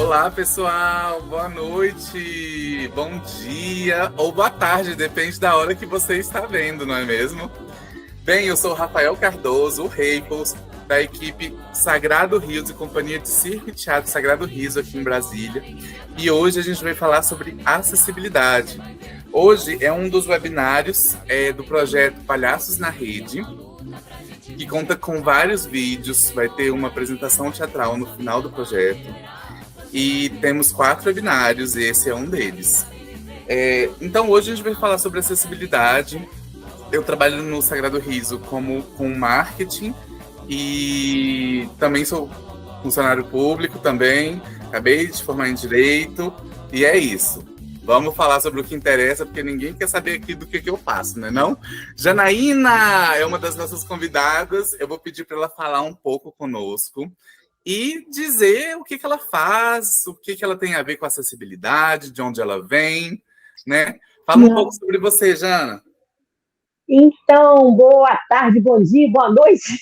Olá, pessoal. Boa noite, bom dia ou boa tarde, depende da hora que você está vendo, não é mesmo? Bem, eu sou o Rafael Cardoso, o Reipos, da equipe Sagrado Riso e Companhia de Circo e Teatro Sagrado Riso aqui em Brasília. E hoje a gente vai falar sobre acessibilidade. Hoje é um dos webinários do projeto Palhaços na Rede, que conta com vários vídeos, vai ter uma apresentação teatral no final do projeto. E temos 4 webinários, e esse é um deles. Então, hoje a gente vai falar sobre acessibilidade. Eu trabalho no Sagrado Riso com marketing e também sou funcionário público também. Acabei de formar em Direito e é isso. Vamos falar sobre o que interessa, porque ninguém quer saber aqui do que eu faço, né não? Janaína é uma das nossas convidadas. Eu vou pedir para ela falar um pouco conosco e dizer o que ela faz, o que ela tem a ver com acessibilidade, de onde ela vem, né? Fala um pouco sobre você, Jana. Então, boa tarde, bom dia, boa noite.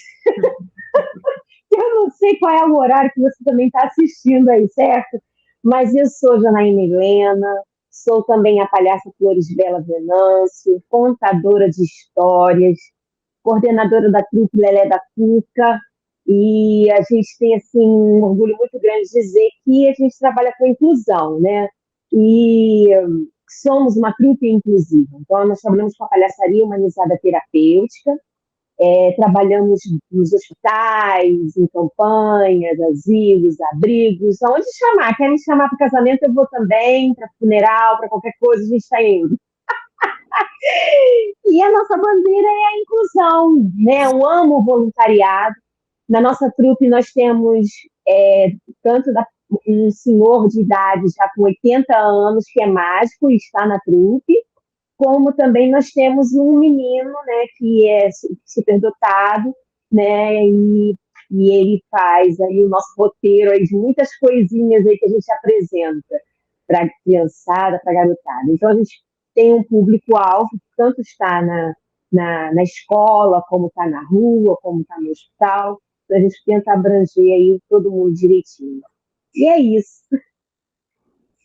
Eu não sei qual é o horário que você também está assistindo aí, certo? Mas eu sou Janaína Helena, sou também a palhaça Flores Bela Venâncio, contadora de histórias, coordenadora da trupe Lelé da Cuca, e a gente tem assim, um orgulho muito grande de dizer que a gente trabalha com inclusão, né? E somos uma trupe inclusiva. Então, nós trabalhamos com a palhaçaria humanizada terapêutica, trabalhamos nos hospitais, em campanhas, asilos, abrigos, aonde chamar. Quer me chamar para casamento, eu vou também, para funeral, para qualquer coisa, a gente está indo. E a nossa bandeira é a inclusão, né? Eu amo o voluntariado. Na nossa trupe, nós temos tanto um senhor de idade, já com 80 anos, que é mágico e está na trupe, como também nós temos um menino, né, que é superdotado, né, e ele faz aí o nosso roteiro aí de muitas coisinhas aí que a gente apresenta para a criançada, para a garotada. Então, a gente tem um público-alvo que tanto está na escola, como está na rua, como está no hospital. Então, a gente tenta abranger aí todo mundo direitinho. E é isso.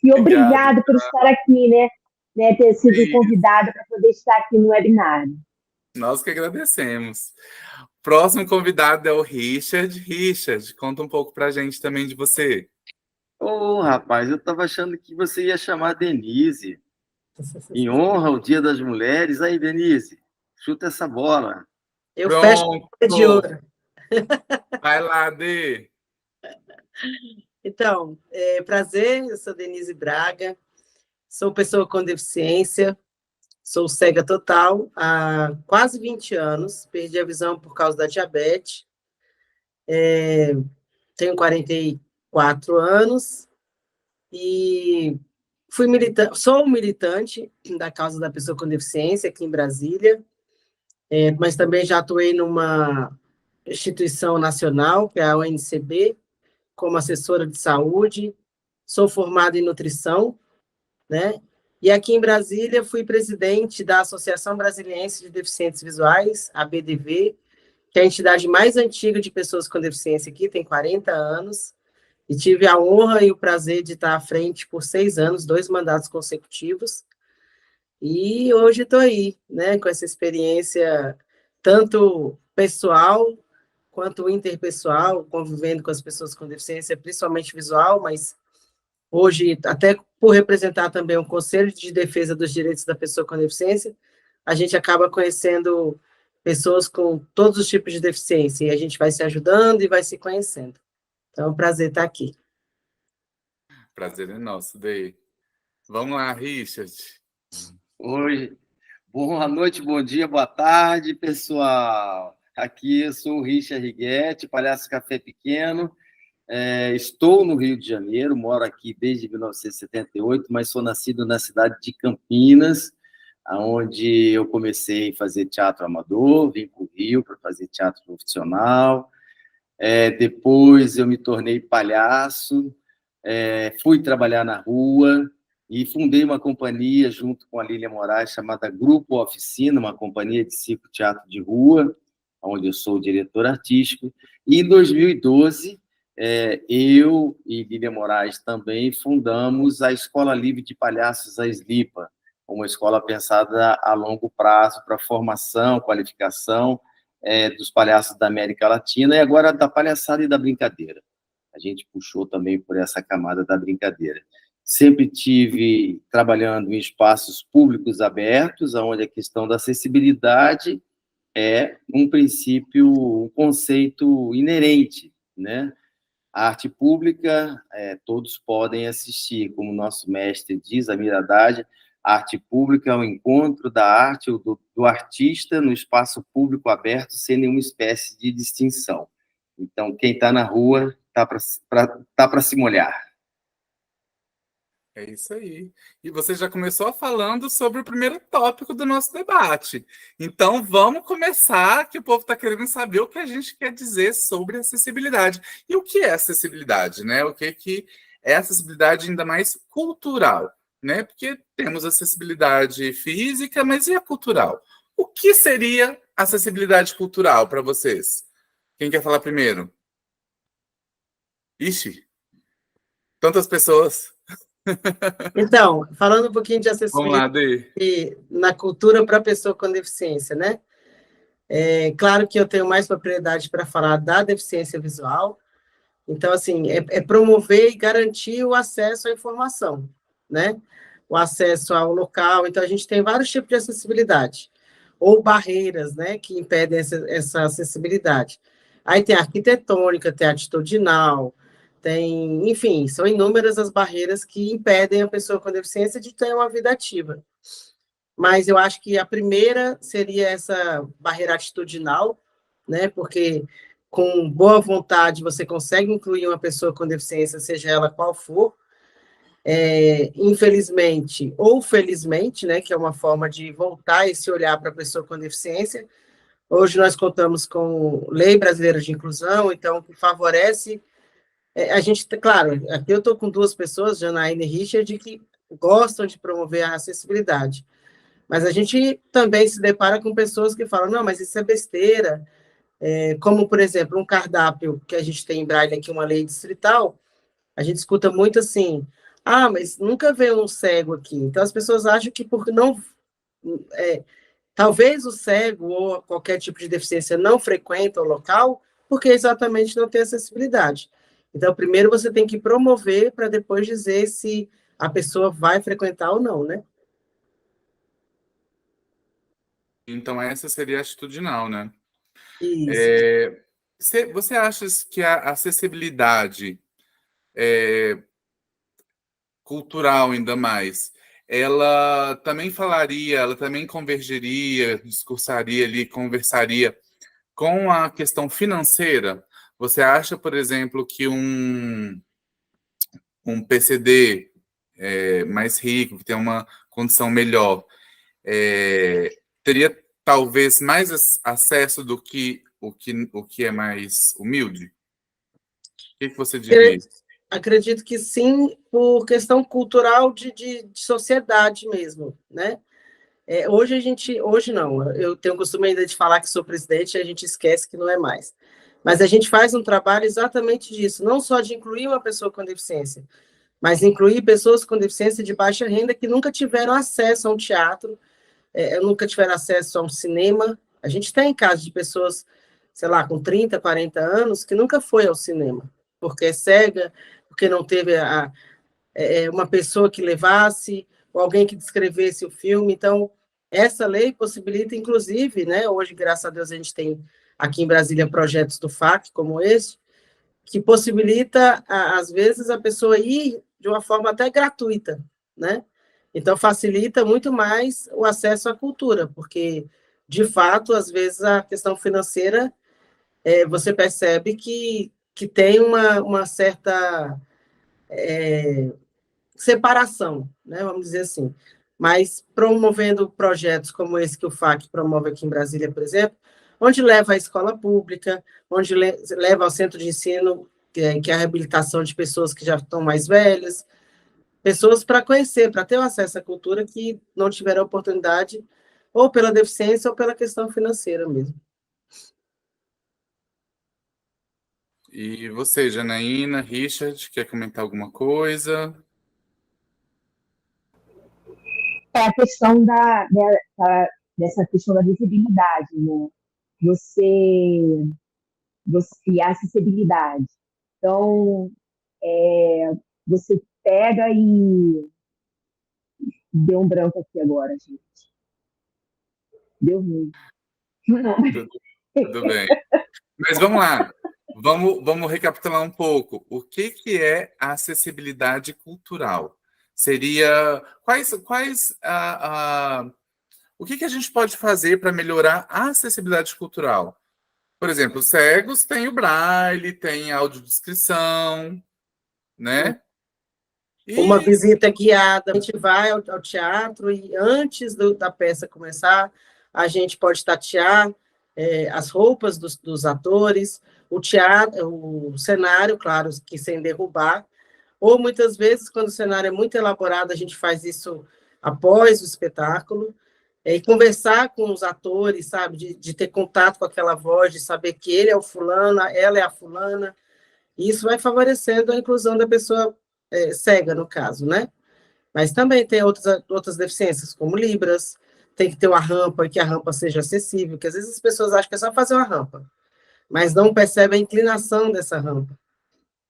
E obrigado por estar aqui, né, ter sido convidada para poder estar aqui no webinário. Nós que agradecemos. Próximo convidado é o Richard. Richard, conta um pouco para a gente também de você. Rapaz, eu estava achando que você ia chamar a Denise. Em honra ao Dia das Mulheres. Aí, Denise, chuta essa bola. Eu fecho de ouro. Vai lá, Dê. Então, prazer, eu sou Denise Braga, sou pessoa com deficiência, sou cega total há quase 20 anos, perdi a visão por causa da diabetes, tenho 44 anos e sou militante da causa da pessoa com deficiência aqui em Brasília, mas também já atuei numa instituição nacional, que é a UNCB, como assessora de saúde, sou formada em nutrição, né? E aqui em Brasília fui presidente da Associação Brasiliense de Deficientes Visuais, a BDV, que é a entidade mais antiga de pessoas com deficiência aqui, tem 40 anos, e tive a honra e o prazer de estar à frente por 6 anos, 2 mandatos consecutivos, e hoje estou aí, né, com essa experiência tanto pessoal quanto interpessoal, convivendo com as pessoas com deficiência, principalmente visual, mas hoje, até por representar também o Conselho de Defesa dos Direitos da Pessoa com Deficiência, a gente acaba conhecendo pessoas com todos os tipos de deficiência, e a gente vai se ajudando e vai se conhecendo. Então, é um prazer estar aqui. Prazer é nosso, Dei. Vamos lá, Richard. Oi. Boa noite, bom dia, boa tarde, pessoal. Aqui eu sou o Richard Riguetti, palhaço Café Pequeno. Estou no Rio de Janeiro, moro aqui desde 1978, mas sou nascido na cidade de Campinas, onde eu comecei a fazer teatro amador, vim para o Rio para fazer teatro profissional. Depois eu me tornei palhaço, fui trabalhar na rua e fundei uma companhia junto com a Lília Moraes chamada Grupo Oficina, uma companhia de circo teatro de rua, onde eu sou o diretor artístico. E em 2012 eu e Lília Moraes também fundamos a Escola Livre de Palhaços, a Slipa, uma escola pensada a longo prazo para formação, qualificação dos palhaços da América Latina e agora da palhaçada e da brincadeira. A gente puxou também por essa camada da brincadeira. Sempre tive trabalhando em espaços públicos abertos, onde a questão da acessibilidade é um princípio, um conceito inerente, né? A arte pública, todos podem assistir, como nosso mestre diz, Amir Haddad, a arte pública é o encontro da arte ou do artista no espaço público aberto, sem nenhuma espécie de distinção. Então, quem está na rua está para se molhar. É isso aí. E você já começou falando sobre o primeiro tópico do nosso debate. Então, vamos começar, que o povo está querendo saber o que a gente quer dizer sobre acessibilidade. E o que é acessibilidade, né? O que é acessibilidade ainda mais cultural, né? Porque temos acessibilidade física, mas e a cultural? O que seria acessibilidade cultural para vocês? Quem quer falar primeiro? Ixi, tantas pessoas. Então, falando um pouquinho de Vamos lá, acessibilidade Dê. na cultura para a pessoa com deficiência, né? É claro que eu tenho mais propriedade para falar da deficiência visual, então, assim, é promover e garantir o acesso à informação, né? O acesso ao local, então a gente tem vários tipos de acessibilidade, ou barreiras, né, que impedem essa acessibilidade. Aí tem a arquitetônica, tem a atitudinal, tem, enfim, são inúmeras as barreiras que impedem a pessoa com deficiência de ter uma vida ativa. Mas eu acho que a primeira seria essa barreira atitudinal, né? Porque com boa vontade você consegue incluir uma pessoa com deficiência, seja ela qual for. Infelizmente ou felizmente, né? Que é uma forma de voltar esse olhar para a pessoa com deficiência. Hoje nós contamos com Lei Brasileira de Inclusão, então que favorece a gente, claro, aqui eu estou com duas pessoas, Janaína e Richard, que gostam de promover a acessibilidade. Mas a gente também se depara com pessoas que falam, não, mas isso é besteira. Como, por exemplo, um cardápio que a gente tem em Braille aqui, uma lei distrital, a gente escuta muito assim, mas nunca veio um cego aqui. Então, as pessoas acham que por não... talvez o cego ou qualquer tipo de deficiência não frequenta o local, porque exatamente não tem acessibilidade. Então, primeiro você tem que promover para depois dizer se a pessoa vai frequentar ou não, né? Então, essa seria a atitudinal, né? Isso. Você acha que a acessibilidade cultural, ainda mais, ela também falaria, ela também convergeria, discursaria ali, conversaria com a questão financeira? Você acha, por exemplo, que um PCD mais rico, que tem uma condição melhor, teria talvez mais acesso do que o que é mais humilde? O que você diria? Acredito que sim, por questão cultural de sociedade mesmo, né? Hoje não, eu tenho o costume ainda de falar que sou presidente e a gente esquece que não é mais. Mas a gente faz um trabalho exatamente disso, não só de incluir uma pessoa com deficiência, mas incluir pessoas com deficiência de baixa renda que nunca tiveram acesso a um teatro, nunca tiveram acesso a um cinema. A gente tem casos de pessoas, sei lá, com 30, 40 anos, que nunca foi ao cinema, porque é cega, porque não teve uma pessoa que levasse, ou alguém que descrevesse o filme. Então, essa lei possibilita, inclusive, né, hoje, graças a Deus, a gente tem aqui em Brasília projetos do FAC, como esse, que possibilita, às vezes, a pessoa ir de uma forma até gratuita, né? Então, facilita muito mais o acesso à cultura, porque, de fato, às vezes, a questão financeira, você percebe que tem uma certa separação, né? Vamos dizer assim. Mas promovendo projetos como esse que o FAC promove aqui em Brasília, por exemplo, onde leva à escola pública, onde leva ao centro de ensino, que é a reabilitação de pessoas que já estão mais velhas, pessoas para conhecer, para ter acesso à cultura que não tiveram oportunidade, ou pela deficiência, ou pela questão financeira mesmo. E você, Janaína, Richard, quer comentar alguma coisa? É a questão dessa questão da visibilidade, né? Você, e a acessibilidade. Então, você pega e deu um branco aqui agora, gente. Deu ruim. Tudo, tudo bem. Mas vamos lá. Vamos recapitular um pouco. O que que é a acessibilidade cultural? Seria o que que a gente pode fazer para melhorar a acessibilidade cultural? Por exemplo, os cegos têm o braille, tem audiodescrição, né? Uma E visita guiada, a gente vai ao teatro e antes da peça começar, a gente pode tatear as roupas dos atores, o teatro, o cenário, claro, que sem derrubar, ou muitas vezes, quando o cenário é muito elaborado, a gente faz isso após o espetáculo, e conversar com os atores, sabe, de ter contato com aquela voz, de saber que ele é o fulano, ela é a fulana, e isso vai favorecendo a inclusão da pessoa cega, no caso, né? Mas também tem outras deficiências, como Libras, tem que ter uma rampa, que a rampa seja acessível, que às vezes as pessoas acham que é só fazer uma rampa, mas não percebem a inclinação dessa rampa.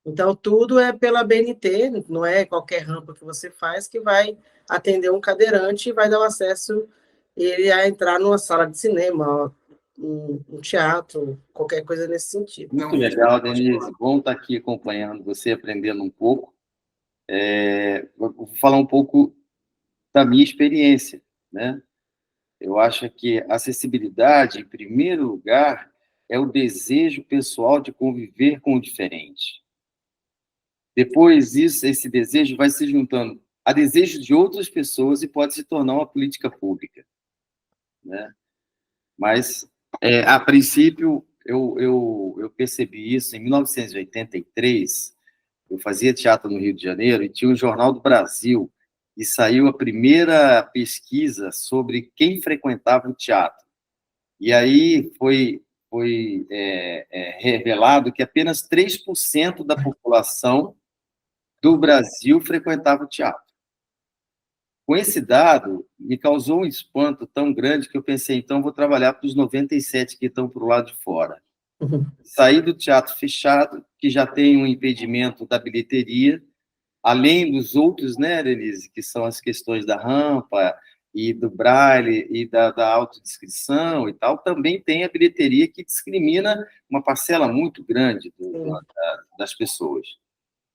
Então, tudo é pela BNT, não é qualquer rampa que você faz que vai atender um cadeirante e vai dar o acesso ele a entrar numa sala de cinema, um teatro, qualquer coisa nesse sentido. não, Muito legal, Denise. Bom estar aqui acompanhando você, aprendendo um pouco. Vou falar um pouco da minha experiência, né? Eu acho que a acessibilidade, em primeiro lugar, é o desejo pessoal de conviver com o diferente. Depois, esse desejo vai se juntando a desejo de outras pessoas e pode se tornar uma política pública, né? Mas, a princípio, eu percebi isso em 1983. Eu fazia teatro no Rio de Janeiro e tinha o Jornal do Brasil, e saiu a primeira pesquisa sobre quem frequentava o teatro. E aí foi revelado que apenas 3% da população do Brasil frequentava o teatro. Com esse dado, me causou um espanto tão grande que eu pensei, então vou trabalhar para os 97 que estão para o lado de fora. Saí do teatro fechado, que já tem um impedimento da bilheteria, além dos outros, né, Denise, que são as questões da rampa e do braille e da autodescrição e tal, também tem a bilheteria que discrimina uma parcela muito grande das pessoas.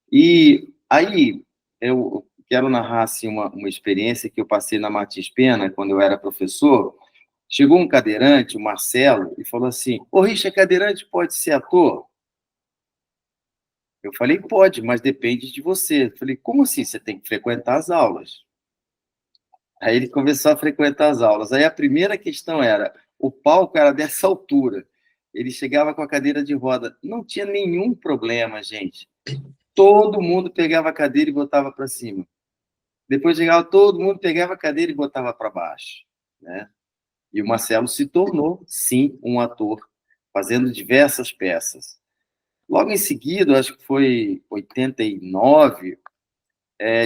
E aí eu quero narrar assim, uma experiência que eu passei na Martins Pena, quando eu era professor. Chegou um cadeirante, o Marcelo, e falou assim: ô, Richard, cadeirante pode ser ator? Eu falei, pode, mas depende de você. Eu falei, como assim? Você tem que frequentar as aulas. Aí ele começou a frequentar as aulas. Aí a primeira questão era, o palco era dessa altura. Ele chegava com a cadeira de roda. Não tinha nenhum problema, gente. Todo mundo pegava a cadeira e botava para cima. Depois chegava, todo mundo pegava a cadeira e botava para baixo, né? E o Marcelo se tornou, sim, um ator, fazendo diversas peças. Logo em seguida, acho que foi 89,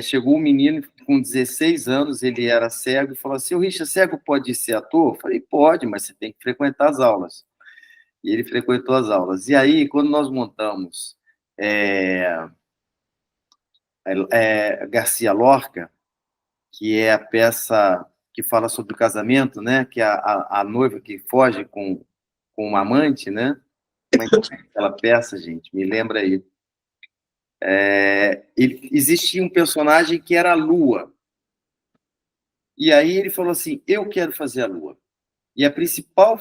chegou um menino com 16 anos, ele era cego, e falou assim, o Richard, cego pode ser ator? Eu falei, pode, mas você tem que frequentar as aulas. E ele frequentou as aulas. E aí, quando nós montamos Garcia Lorca, que é a peça que fala sobre o casamento, né? Que é a noiva que foge com um amante, né? Como é que é aquela peça, gente? Me lembra aí. Existia um personagem que era a Lua. E aí ele falou assim, eu quero fazer a Lua. E a principal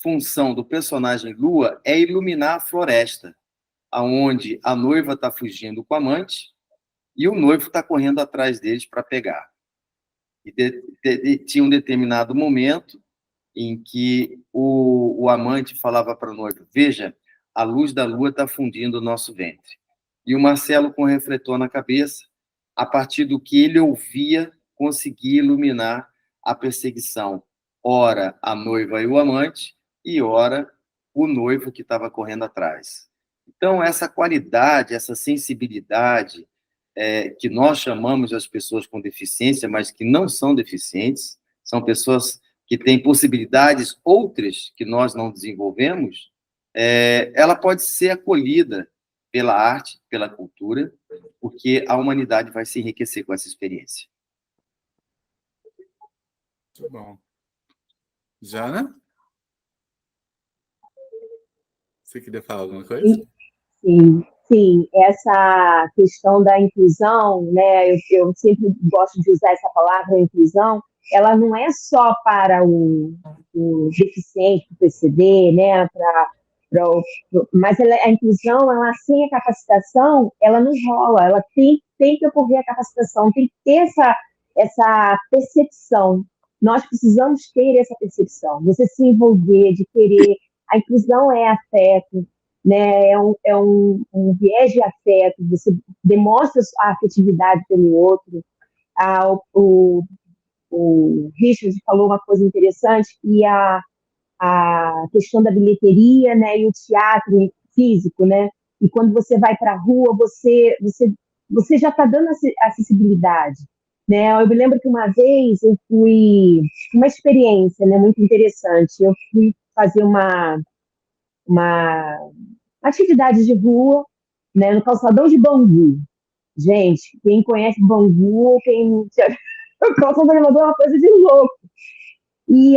função do personagem Lua é iluminar a floresta, aonde a noiva está fugindo com o amante e o noivo está correndo atrás deles para pegar. E tinha um determinado momento em que o amante falava para a noiva, veja, a luz da lua está fundindo o nosso ventre. E o Marcelo, com o refletor na cabeça, a partir do que ele ouvia, conseguia iluminar a perseguição. Ora a noiva e o amante, e ora o noivo que estava correndo atrás. Então, essa qualidade, essa sensibilidade que nós chamamos as pessoas com deficiência, mas que não são deficientes, são pessoas que têm possibilidades outras que nós não desenvolvemos, ela pode ser acolhida pela arte, pela cultura, porque a humanidade vai se enriquecer com essa experiência. Muito bom. Jana? Você queria falar alguma coisa? Sim, sim. Essa questão da inclusão, né? Eu sempre gosto de usar essa palavra inclusão. Ela não é só para o deficiente, o PCD, né? Mas a inclusão, ela sem a capacitação, ela não rola. Ela tem que ocorrer a capacitação, tem que ter essa percepção. Nós precisamos ter essa percepção. Você se envolver, de querer. A inclusão é afeto, né? É um viés de afeto. Você demonstra a afetividade pelo outro. O Richard falou uma coisa interessante, que a questão da bilheteria, né, e o teatro físico, né? E quando você vai para a rua, você já está dando acessibilidade, né? Eu me lembro que uma vez eu fui uma experiência, né, muito interessante. Eu fui fazer uma atividade de rua, né, no calçadão de Bangu. Gente, quem conhece Bangu, o calçadão de Bangu é uma coisa de louco. E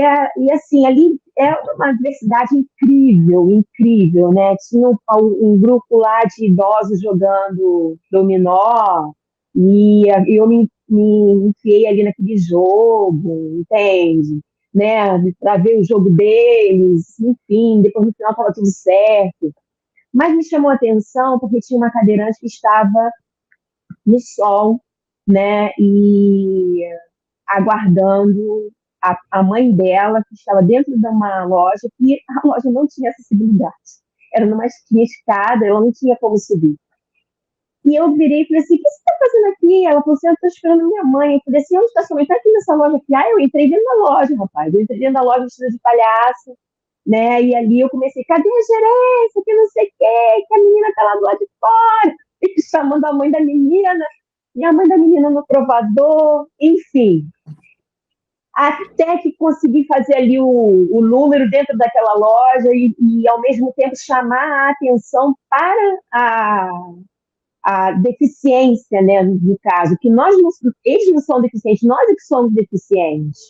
assim, ali é uma diversidade incrível, incrível, né? Tinha um grupo lá de idosos jogando dominó, e eu me enfiei ali naquele jogo, entende? Né? Para ver o jogo deles, enfim, depois no final estava tudo certo. Mas me chamou a atenção porque tinha uma cadeirante que estava no sol, né? E aguardando a mãe dela, que estava dentro de uma loja, que a loja não tinha acessibilidade. Era tinha escada, ela não tinha como subir. E eu virei e falei assim, o que você está fazendo aqui? Ela falou assim, eu estou esperando minha mãe. Eu falei assim, onde está sua mãe? Está aqui nessa loja aqui. Eu entrei dentro da loja, rapaz. Eu entrei dentro da loja vestida de palhaço, né? E ali eu comecei, cadê a gerência? Que não sei o quê, que a menina está lá do lado de fora. E chamando a mãe da menina, e a mãe da menina no provador, enfim. Até que consegui fazer ali o número dentro daquela loja e, ao mesmo tempo, chamar a atenção para a deficiência, né, no caso, que eles não são deficientes, nós é que somos deficientes,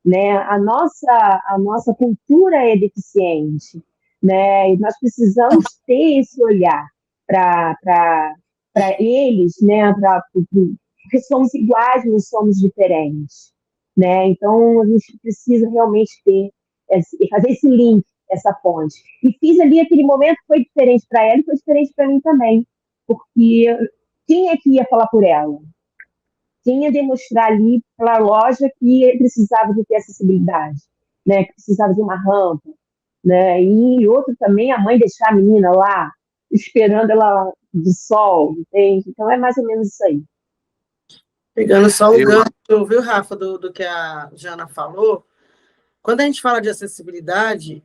né? A nossa cultura é deficiente, né? E nós precisamos ter esse olhar para eles, né? Porque somos iguais, não somos diferentes, né? Então a gente precisa realmente fazer esse link, essa ponte. E fiz ali aquele momento que foi diferente para ela e foi diferente para mim também, porque quem é que ia falar por ela? Quem ia demonstrar ali pela loja que precisava de ter acessibilidade, né? Que precisava de uma rampa, né? E outro também, a mãe deixar a menina lá, esperando ela do sol, entende? Então é mais ou menos isso aí. Pegando só o gancho, viu, Rafa, do que a Jana falou, quando a gente fala de acessibilidade,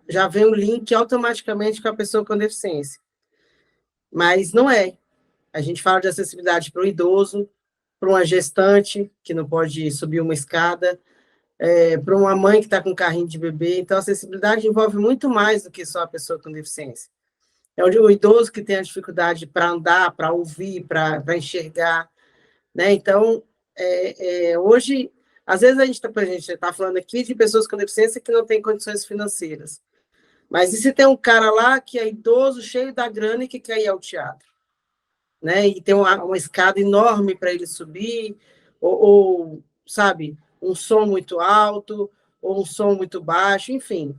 já vem o link automaticamente com a pessoa com deficiência. Mas não é. A gente fala de acessibilidade para o idoso, para uma gestante que não pode subir uma escada, para uma mãe que está com carrinho de bebê. Então, a acessibilidade envolve muito mais do que só a pessoa com deficiência. É o idoso que tem a dificuldade para andar, para ouvir, para enxergar, né? Então, hoje, às vezes a gente está falando aqui de pessoas com deficiência que não têm condições financeiras. Mas e se tem um cara lá que é idoso, cheio da grana e que quer ir ao teatro? Né? E tem uma escada enorme para ele subir, ou, sabe, um som muito alto, ou um som muito baixo, enfim.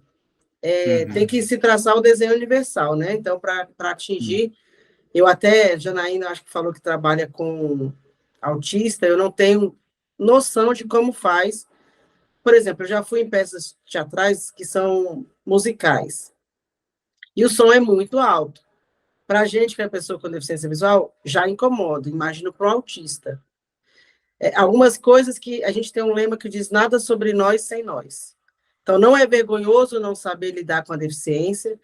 Tem que se traçar o desenho universal, né? Então, para atingir, eu até, Janaína, acho que falou que trabalha com autista, eu não tenho noção de como faz. Por exemplo, eu já fui em peças teatrais que são musicais, e o som é muito alto. Para a gente que é pessoa com deficiência visual, já incomoda, imagino para um autista. Algumas coisas que a gente tem um lema que diz nada sobre nós sem nós. Então, não é vergonhoso não saber lidar com a deficiência,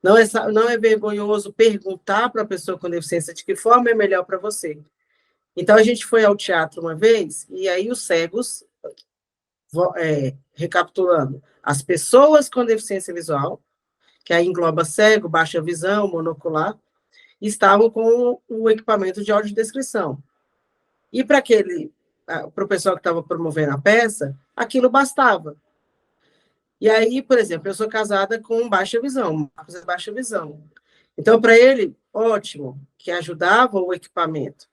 Não é vergonhoso perguntar para a pessoa com deficiência de que forma é melhor para você. Então, a gente foi ao teatro uma vez, e aí os cegos, recapitulando, as pessoas com deficiência visual, que aí engloba cego, baixa visão, monocular, estavam com o equipamento de audiodescrição. E para o pessoal que estava promovendo a peça, aquilo bastava. E aí, por exemplo, eu sou casada com baixa visão, Marcos é baixa visão. Então, para ele, ótimo, que ajudava o equipamento.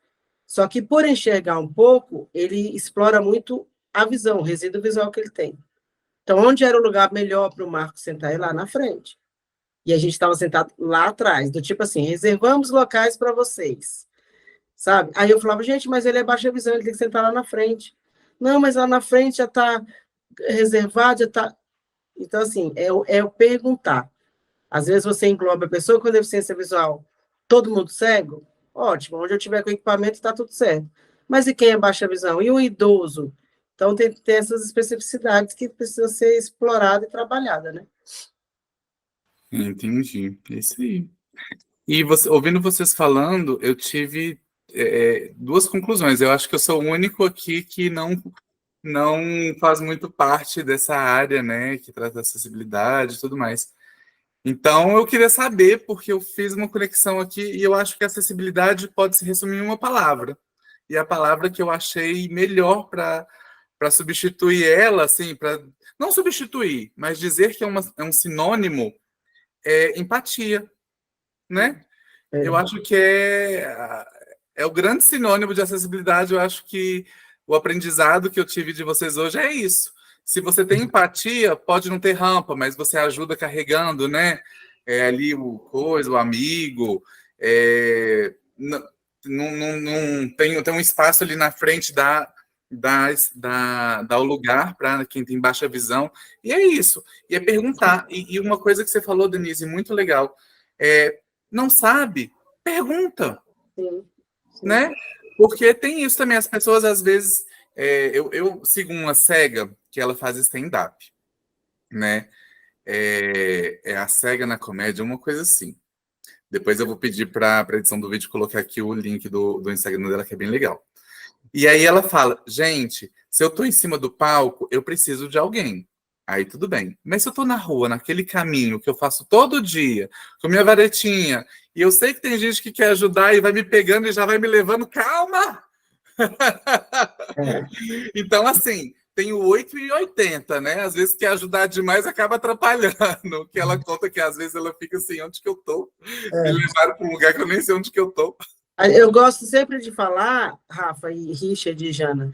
Só que, por enxergar um pouco, ele explora muito a visão, o resíduo visual que ele tem. Então, onde era o lugar melhor para o Marcos sentar? É lá na frente. E a gente estava sentado lá atrás, do tipo assim, reservamos locais para vocês, sabe? Aí eu falava, gente, mas ele é baixa visão, ele tem que sentar lá na frente. Não, mas lá na frente já está reservado, já está... Então, assim, é o perguntar. Às vezes você engloba a pessoa com deficiência visual, todo mundo cego, ótimo, onde eu tiver com equipamento está tudo certo. Mas e quem é baixa visão? E o idoso? Então, tem essas especificidades que precisam ser exploradas e trabalhadas, né? Entendi. É isso aí. E ouvindo vocês falando, eu tive duas conclusões. Eu acho que eu sou o único aqui que não faz muito parte dessa área, né, que trata de acessibilidade e tudo mais. Então, eu queria saber, porque eu fiz uma conexão aqui e eu acho que acessibilidade pode se resumir em uma palavra. E a palavra que eu achei melhor para substituir ela, assim, para não substituir, mas dizer que é um sinônimo, é empatia, né? Eu acho que é o grande sinônimo de acessibilidade. Eu acho que o aprendizado que eu tive de vocês hoje é isso. Se você tem empatia, pode não ter rampa, mas você ajuda carregando, né? Ali o amigo. Não tem um espaço ali na frente dá o lugar para quem tem baixa visão. E é isso. E é perguntar. E uma coisa que você falou, Denise, muito legal. Não sabe? Pergunta. Sim. Né? Porque tem isso também, as pessoas às vezes. Eu sigo uma cega que ela faz stand-up, né? É a cega na comédia, uma coisa assim. Depois eu vou pedir para a edição do vídeo colocar aqui o link do Instagram dela, que é bem legal. E aí ela fala, gente, se eu tô em cima do palco, eu preciso de alguém. Aí tudo bem. Mas se eu tô na rua, naquele caminho que eu faço todo dia, com minha varetinha, e eu sei que tem gente que quer ajudar e vai me pegando e já vai me levando, calma! Então, assim, tem o 8 e 80, né? Às vezes quer ajudar demais, acaba atrapalhando. Que ela conta que às vezes ela fica assim, onde que eu tô? Me levaram para um lugar que eu nem sei onde que eu tô. Eu gosto sempre de falar, Rafa e Richard e Jana,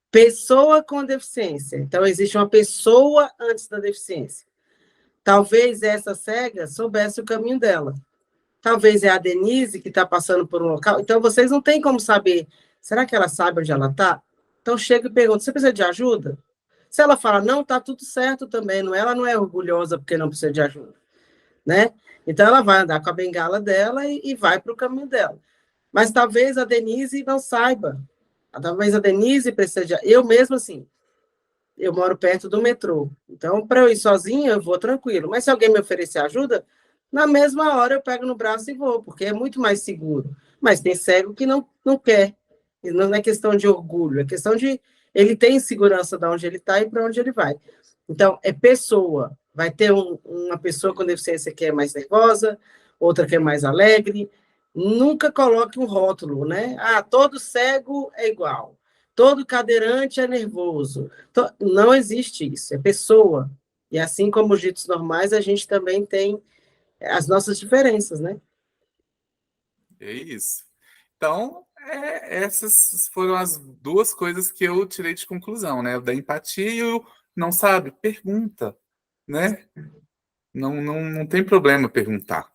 pessoa com deficiência. Então, existe uma pessoa antes da deficiência. Talvez essa cega soubesse o caminho dela. Talvez é a Denise que está passando por um local. Então, vocês não têm como saber. Será que ela sabe onde ela está? Então, chega e pergunta, você precisa de ajuda? Se ela fala, não, está tudo certo também. Ela não é orgulhosa porque não precisa de ajuda, né? Então, ela vai andar com a bengala dela e vai para o caminho dela. Mas talvez a Denise não saiba. Talvez a Denise precise de... Eu mesmo, assim, eu moro perto do metrô. Então, para eu ir sozinha, eu vou tranquilo. Mas se alguém me oferecer ajuda, na mesma hora eu pego no braço e vou, porque é muito mais seguro. Mas tem cego que não quer. E não é questão de orgulho, é questão de... Ele tem segurança de onde ele está e para onde ele vai. Então, é pessoa. Vai ter uma pessoa com deficiência que é mais nervosa, outra que é mais alegre. Nunca coloque um rótulo, né? Ah, todo cego é igual. Todo cadeirante é nervoso. Não existe isso, é pessoa. E assim como os ditos normais, a gente também tem as nossas diferenças, né? É isso. Então, essas foram as duas coisas que eu tirei de conclusão, né? O da empatia e o não sabe, pergunta, né? Não tem problema perguntar.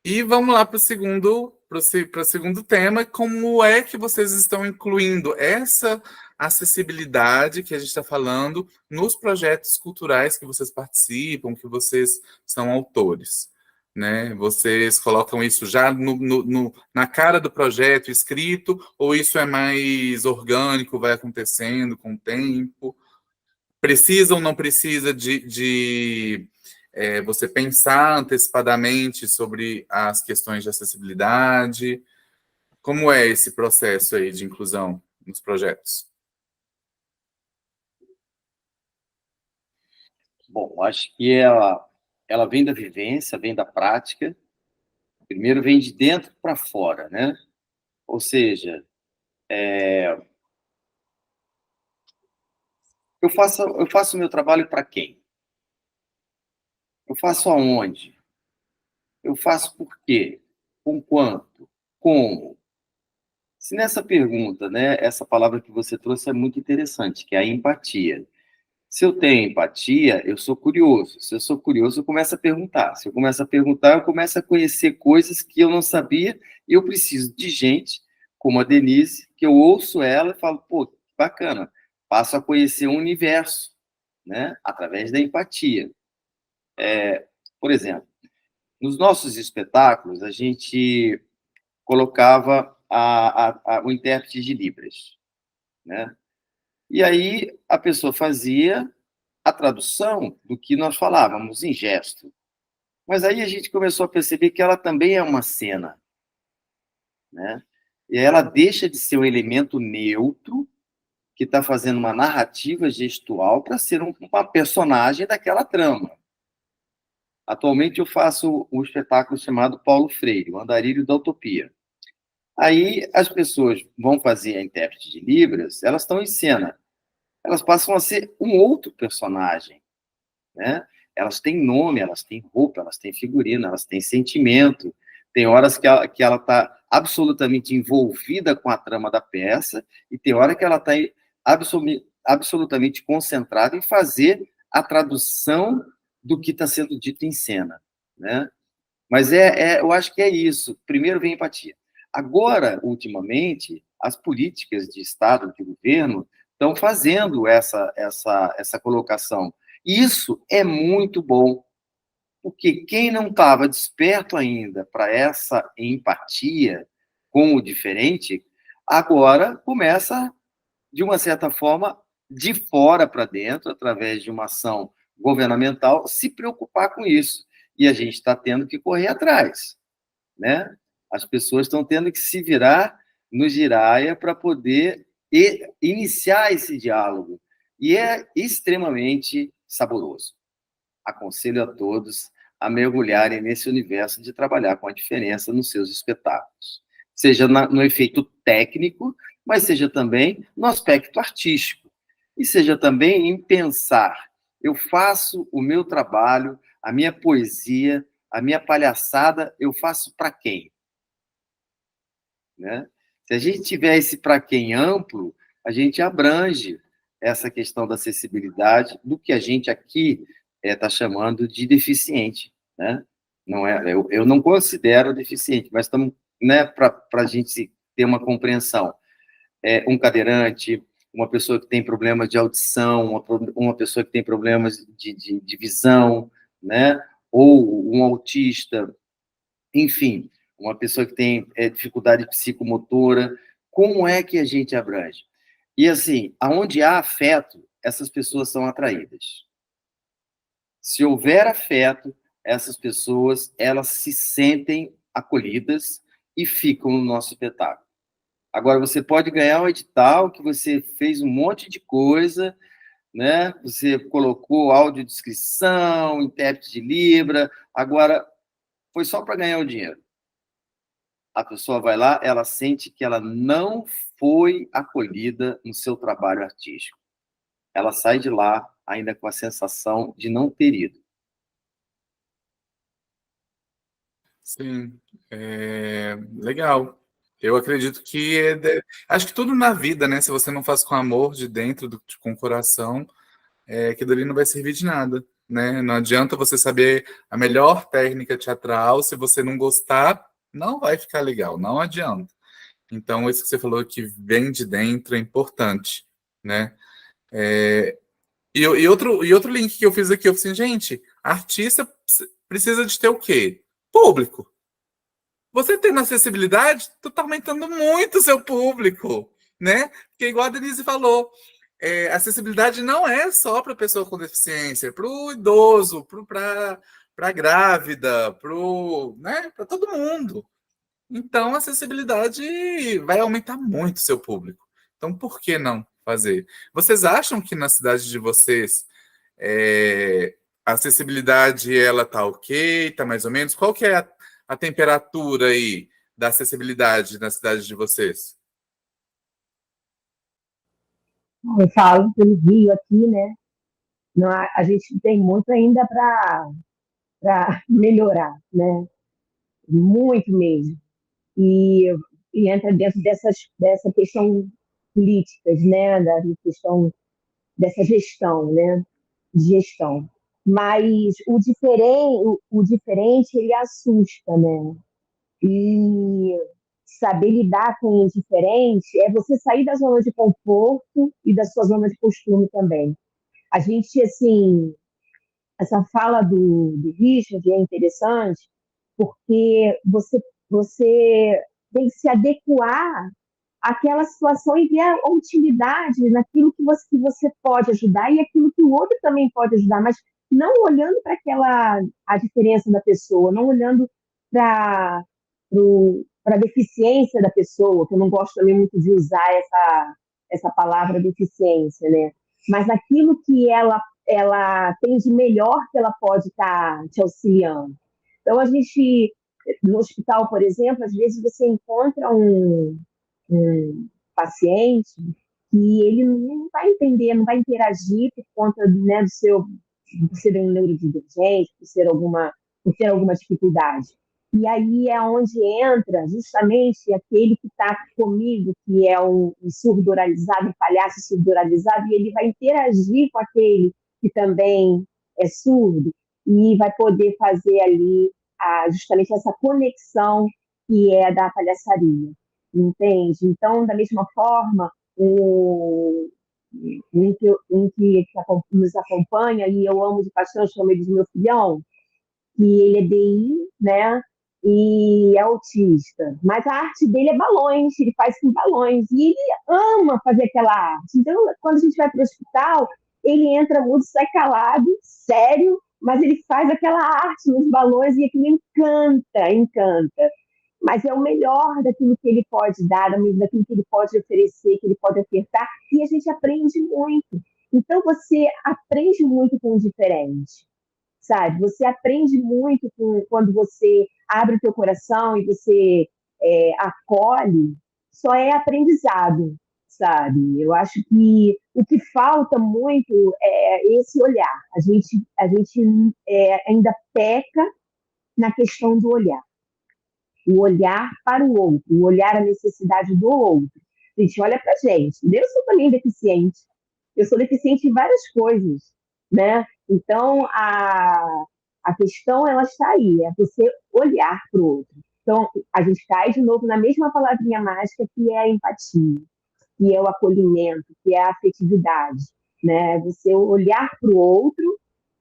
E vamos lá para o segundo tema, como é que vocês estão incluindo essa acessibilidade que a gente está falando nos projetos culturais que vocês participam, que vocês são autores, né? Vocês colocam isso já na cara do projeto escrito, ou isso é mais orgânico, vai acontecendo com o tempo? Precisa ou não precisa você pensar antecipadamente sobre as questões de acessibilidade? Como é esse processo aí de inclusão nos projetos? Bom, acho que ela vem da vivência, vem da prática. Primeiro vem de dentro para fora, né? Ou seja, eu faço o meu trabalho para quem? Eu faço aonde? Eu faço por quê? Com quanto? Como? Se nessa pergunta, né, essa palavra que você trouxe é muito interessante, que é a empatia. Se eu tenho empatia, eu sou curioso. Se eu sou curioso, eu começo a perguntar. Se eu começo a perguntar, eu começo a conhecer coisas que eu não sabia e eu preciso de gente como a Denise, que eu ouço ela e falo, pô, que bacana. Passo a conhecer um universo, né, através da empatia. Por exemplo, nos nossos espetáculos, a gente colocava o intérprete de Libras, né? E aí a pessoa fazia a tradução do que nós falávamos em gesto. Mas aí a gente começou a perceber que ela também é uma cena, né? E ela deixa de ser um elemento neutro que está fazendo uma narrativa gestual para ser uma personagem daquela trama. Atualmente eu faço um espetáculo chamado Paulo Freire, o Andarilho da Utopia. Aí as pessoas vão fazer a intérprete de Libras, elas estão em cena. Elas passam a ser um outro personagem, né? Elas têm nome, elas têm roupa, elas têm figurino, elas têm sentimento. Tem horas que ela está absolutamente envolvida com a trama da peça e tem hora que ela está absolutamente concentrada em fazer a tradução do que está sendo dito em cena, né? Mas eu acho que é isso. Primeiro vem empatia. Agora, ultimamente, as políticas de Estado, de governo, estão fazendo essa colocação. Isso é muito bom, porque quem não estava desperto ainda para essa empatia com o diferente, agora começa, de uma certa forma, de fora para dentro, através de uma ação governamental, se preocupar com isso. E a gente está tendo que correr atrás, né? As pessoas estão tendo que se virar no giraia para poder iniciar esse diálogo. E é extremamente saboroso. Aconselho a todos a mergulharem nesse universo de trabalhar com a diferença nos seus espetáculos. Seja no efeito técnico, mas seja também no aspecto artístico. E seja também em pensar, eu faço o meu trabalho, a minha poesia, a minha palhaçada, eu faço para quem? Né? Se a gente tiver esse para quem amplo, a gente abrange essa questão da acessibilidade do que a gente aqui está chamando de deficiente. Né? Não é, eu não considero deficiente, mas estamos, né, para a gente ter uma compreensão. Um cadeirante, uma pessoa que tem problemas de audição, uma pessoa que tem problemas de visão, né? Ou um autista, enfim, uma pessoa que tem dificuldade psicomotora. Como é que a gente abrange? E, assim, aonde há afeto, essas pessoas são atraídas. Se houver afeto, essas pessoas, elas se sentem acolhidas e ficam no nosso espetáculo. Agora, você pode ganhar um edital que você fez um monte de coisa, né? Você colocou audiodescrição, intérprete de Libra, agora foi só para ganhar o dinheiro. A pessoa vai lá, ela sente que ela não foi acolhida no seu trabalho artístico. Ela sai de lá ainda com a sensação de não ter ido. Sim, legal. Eu acredito que acho que tudo na vida, né? Se você não faz com amor de dentro, com o coração, aquilo ali não vai servir de nada, né? Não adianta você saber a melhor técnica teatral, se você não gostar, não vai ficar legal, não adianta. Então, isso que você falou que vem de dentro é importante, né? E outro link que eu fiz aqui, eu falei assim, gente, artista precisa de ter o quê? Público. Você tendo acessibilidade, tu tá aumentando muito o seu público, né? Porque igual a Denise falou, acessibilidade não é só para a pessoa com deficiência, para o idoso, para a grávida, né, para todo mundo. Então, a acessibilidade vai aumentar muito o seu público. Então, por que não fazer? Vocês acham que na cidade de vocês a acessibilidade ela tá ok, tá mais ou menos? Qual que é a temperatura aí da acessibilidade na cidade de vocês? Eu falo pelo Rio aqui, né? Não, a gente tem muito ainda para melhorar, né? Muito mesmo. E, e entra dentro dessa questão políticas, né? Da questão dessa gestão, né? De gestão. Mas o diferente, ele assusta, né? E saber lidar com o diferente é você sair da zona de conforto e da sua zona de costume também. A gente, assim, essa fala do Richard é interessante porque você tem que se adequar àquela situação e ver a utilidade naquilo que você pode ajudar e aquilo que o outro também pode ajudar, mas não olhando para a diferença da pessoa, não olhando para a deficiência da pessoa, que eu não gosto também muito de usar essa palavra deficiência, né? Mas aquilo que ela tem de melhor que ela pode estar te auxiliando. Então, a gente, no hospital, por exemplo, às vezes você encontra um paciente que ele não vai entender, não vai interagir por conta, né, por ser um neurodivergente, por ter alguma dificuldade. E aí é onde entra justamente aquele que está comigo, que é um surdo oralizado, um palhaço surdo oralizado, e ele vai interagir com aquele que também é surdo e vai poder fazer ali justamente essa conexão que é da palhaçaria, entende? Então, da mesma forma, um que nos acompanha, e eu amo de paixão, chamo ele de meu filhão, que ele é DI, né? E é autista. Mas a arte dele é balões, ele faz com balões. E ele ama fazer aquela arte. Então, quando a gente vai para o hospital, ele entra mudo, sai calado, sério, mas ele faz aquela arte nos balões e aquilo encanta, encanta. Mas é o melhor daquilo que ele pode dar, daquilo que ele pode oferecer, que ele pode ofertar, e a gente aprende muito. Então, você aprende muito com o diferente, sabe? Você aprende muito quando você abre o teu coração e você acolhe, só é aprendizado, sabe? Eu acho que o que falta muito é esse olhar. A gente ainda peca na questão do olhar. O olhar para o outro, o olhar a necessidade do outro. Gente, olha pra gente. Eu sou também deficiente. Eu sou deficiente em várias coisas, né? Então, a questão, ela está aí, é você olhar para o outro. Então, a gente cai de novo na mesma palavrinha mágica que é a empatia, que é o acolhimento, que é a afetividade, né? Você olhar para o outro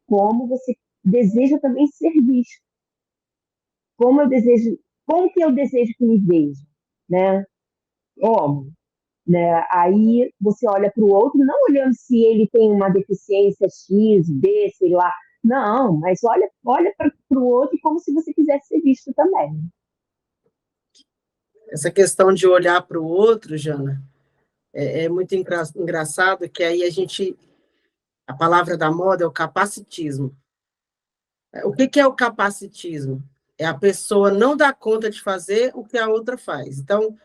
como você deseja também ser visto. Como que eu desejo que me veja, né? Como? Né? Aí você olha para o outro, não olhando se ele tem uma deficiência X, B, sei lá. Não, mas olha para o outro como se você quisesse ser visto também. Essa questão de olhar para o outro, Jana, é muito engraçado que aí a palavra da moda é o capacitismo. O que é o capacitismo? É a pessoa não dar conta de fazer o que a outra faz. Então,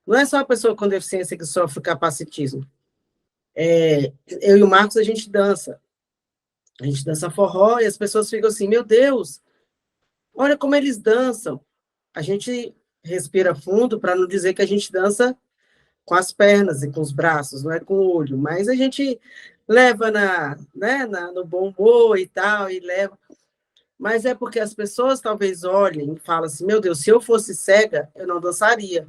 não é só a pessoa com deficiência que sofre capacitismo. Eu e o Marcos, a gente dança forró e as pessoas ficam assim, meu Deus, olha como eles dançam. A gente respira fundo para não dizer que a gente dança com as pernas e com os braços, não é com o olho, mas a gente leva no bom humor e tal, e leva. Mas é porque as pessoas talvez olhem e falam assim, meu Deus, se eu fosse cega, eu não dançaria.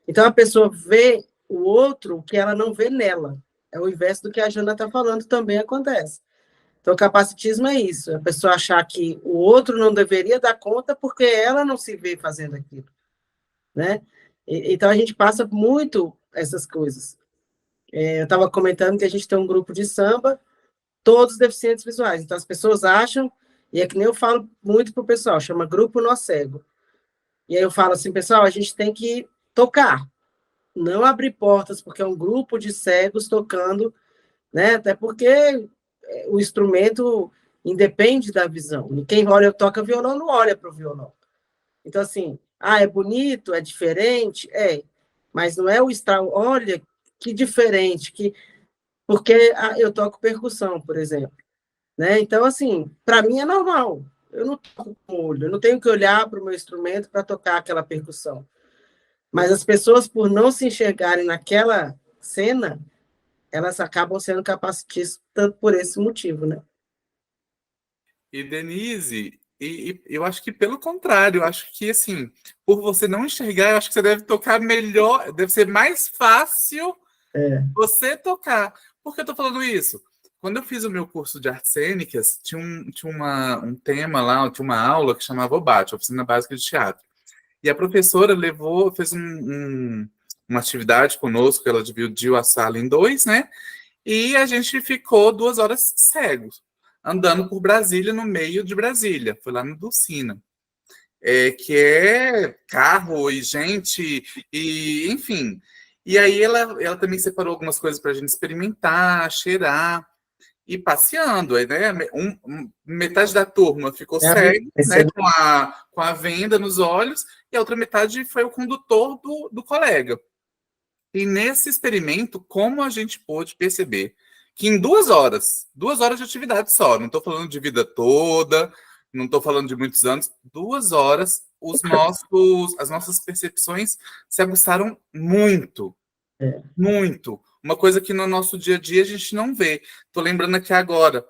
Então a pessoa vê o outro que ela não vê nela. É o inverso do que a Jana está falando, também acontece. Então, o capacitismo é isso, a pessoa achar que o outro não deveria dar conta porque ela não se vê fazendo aquilo, né? Então, a gente passa muito essas coisas. Eu estava comentando que a gente tem um grupo de samba, todos deficientes visuais. Então, as pessoas acham, e é que nem eu falo muito para o pessoal, chama Grupo Nó Cego. E aí eu falo assim, pessoal, a gente tem que tocar, não abrir portas, porque é um grupo de cegos tocando, né? Até porque o instrumento independe da visão. E quem olha, toca violão, não olha para o violão. Então, assim, é bonito, é diferente? É, mas não é o olha que diferente, porque eu toco percussão, por exemplo, né? Então, assim, para mim é normal. Eu não toco com o olho, eu não tenho que olhar para o meu instrumento para tocar aquela percussão. Mas as pessoas, por não se enxergarem naquela cena, elas acabam sendo capacitistas por esse motivo, né? E Denise, eu acho que pelo contrário, eu acho que assim, por você não enxergar, eu acho que você deve tocar melhor, deve ser mais fácil você tocar. Por que eu tô falando isso? Quando eu fiz o meu curso de artes cênicas, tinha um tema lá, tinha uma aula que chamava OBAT, Oficina Básica de Teatro. E a professora fez uma atividade conosco, ela dividiu a sala em dois, né? E a gente ficou 2 horas cegos, andando por Brasília, no meio de Brasília. Foi lá no Dulcina. Que é carro e gente, e enfim. E aí ela também separou algumas coisas para a gente experimentar, cheirar e passeando. Aí, né, metade da turma ficou cega, né, com a venda nos olhos, e a outra metade foi o condutor do colega. E nesse experimento, como a gente pôde perceber que em 2 horas de atividade só, não estou falando de vida toda, não estou falando de muitos anos, 2 horas, as nossas percepções se aguçaram muito, muito. Uma coisa que no nosso dia a dia a gente não vê. Estou lembrando aqui agora,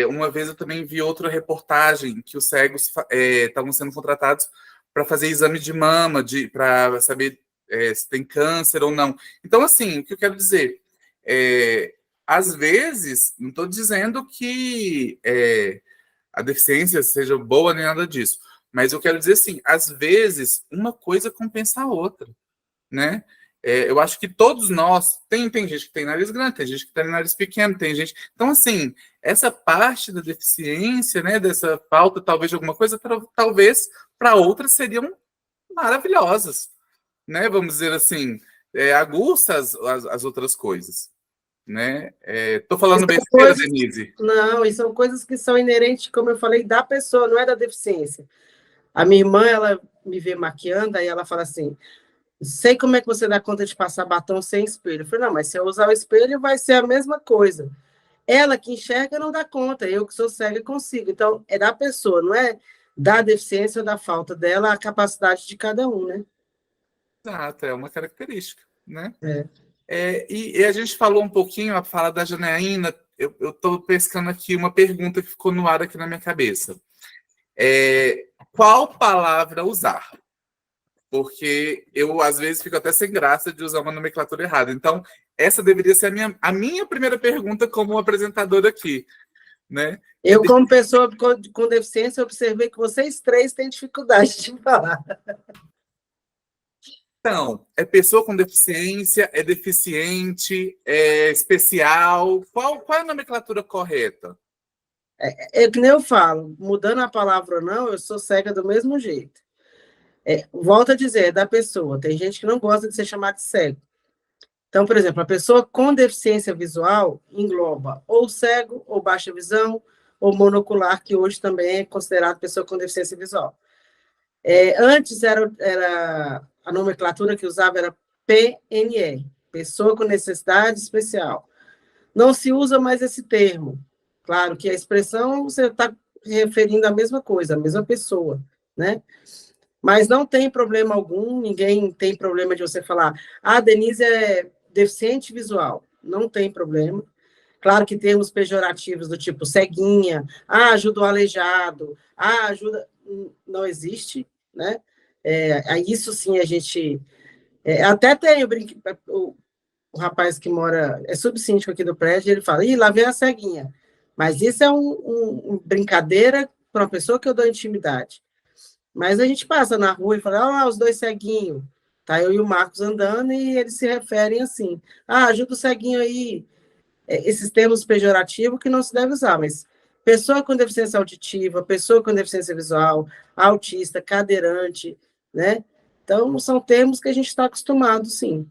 uma vez eu também vi outra reportagem que os cegos estavam sendo contratados para fazer exame de mama, para saber se tem câncer ou não. Então, assim, o que eu quero dizer? Às vezes, não estou dizendo que a deficiência seja boa nem nada disso, mas eu quero dizer assim, às vezes, uma coisa compensa a outra, né? Eu acho que todos nós, tem gente que tem nariz grande, tem gente que tem nariz pequeno, tem gente... Então, assim, essa parte da deficiência, né, dessa falta, talvez, de alguma coisa, talvez, para outras seriam maravilhosas, né? Vamos dizer assim, aguça as outras coisas, né? Tô falando besteira, Denise? Não, e são coisas que são inerentes, como eu falei, da pessoa, não é da deficiência. A minha irmã, ela me vê maquiando, aí ela fala assim, sei como é que você dá conta de passar batom sem espelho. Eu falei, não, mas se eu usar o espelho, vai ser a mesma coisa. Ela que enxerga não dá conta, eu que sou cega consigo. Então, é da pessoa, não é da deficiência ou da falta dela, a capacidade de cada um, né? Exato, é uma característica, né? E a gente falou um pouquinho, a fala da Janaína, eu estou pescando aqui uma pergunta que ficou no ar aqui na minha cabeça. Qual palavra usar? Porque eu, às vezes, fico até sem graça de usar uma nomenclatura errada. Então, essa deveria ser a minha primeira pergunta como apresentador aqui, né? Eu, como pessoa com deficiência, observei que vocês três têm dificuldade de falar. Então, é pessoa com deficiência, é deficiente, é especial? Qual é a nomenclatura correta? É que nem eu falo, mudando a palavra ou não, eu sou cega do mesmo jeito. Volto a dizer, é da pessoa. Tem gente que não gosta de ser chamada de cego. Então, por exemplo, a pessoa com deficiência visual engloba ou cego, ou baixa visão, ou monocular, que hoje também é considerado pessoa com deficiência visual. Antes era a nomenclatura que usava era PNE, pessoa com necessidade especial. Não se usa mais esse termo. Claro que a expressão você está referindo à mesma coisa, à mesma pessoa, né? Mas não tem problema algum, ninguém tem problema de você falar, Denise é deficiente visual. Não tem problema. Claro que termos pejorativos do tipo ceguinha, ajuda o aleijado, ajuda... Não existe, né? Isso sim a gente... até tem o rapaz que mora... É subsíndico aqui do prédio, ele fala, lá vem a ceguinha. Mas isso é uma brincadeira para uma pessoa que eu dou intimidade. Mas a gente passa na rua e fala, os dois ceguinhos, Tá eu e o Marcos andando e eles se referem assim: ajuda o ceguinho aí. Esses termos pejorativos que não se deve usar, mas pessoa com deficiência auditiva, pessoa com deficiência visual, autista, cadeirante, né? Então, são termos que a gente está acostumado, sim.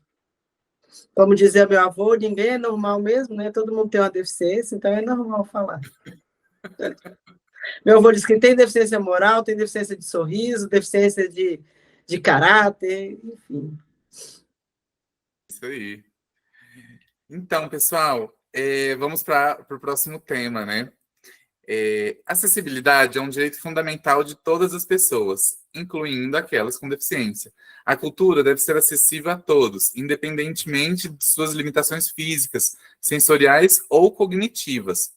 Como dizia meu avô, ninguém é normal mesmo, né? Todo mundo tem uma deficiência, então é normal falar. Meu avô disse que tem deficiência moral, tem deficiência de sorriso, deficiência de caráter, enfim. Isso aí. Então, pessoal, vamos para o próximo tema, né? Acessibilidade é um direito fundamental de todas as pessoas, incluindo aquelas com deficiência. A cultura deve ser acessível a todos, independentemente de suas limitações físicas, sensoriais ou cognitivas.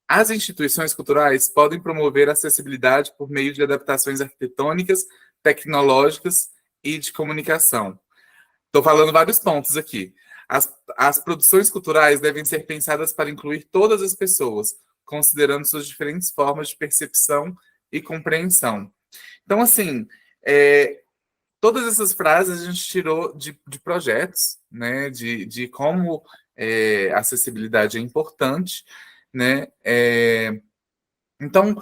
As instituições culturais podem promover a acessibilidade por meio de adaptações arquitetônicas, tecnológicas e de comunicação. Estou falando vários pontos aqui. As produções culturais devem ser pensadas para incluir todas as pessoas, considerando suas diferentes formas de percepção e compreensão. Então, assim, todas essas frases a gente tirou de projetos, né, de como a acessibilidade é importante, né? Então,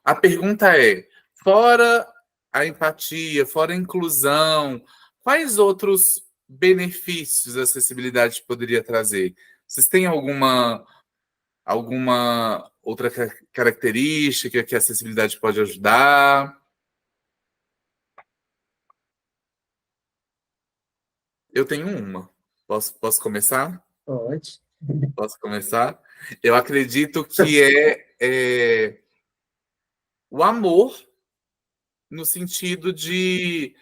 a pergunta é, fora a empatia, fora a inclusão, quais outros benefícios a acessibilidade poderia trazer? Vocês têm alguma outra característica que a acessibilidade pode ajudar? Eu tenho uma. Posso começar? Pode. Posso começar? Eu acredito que é o amor no sentido de...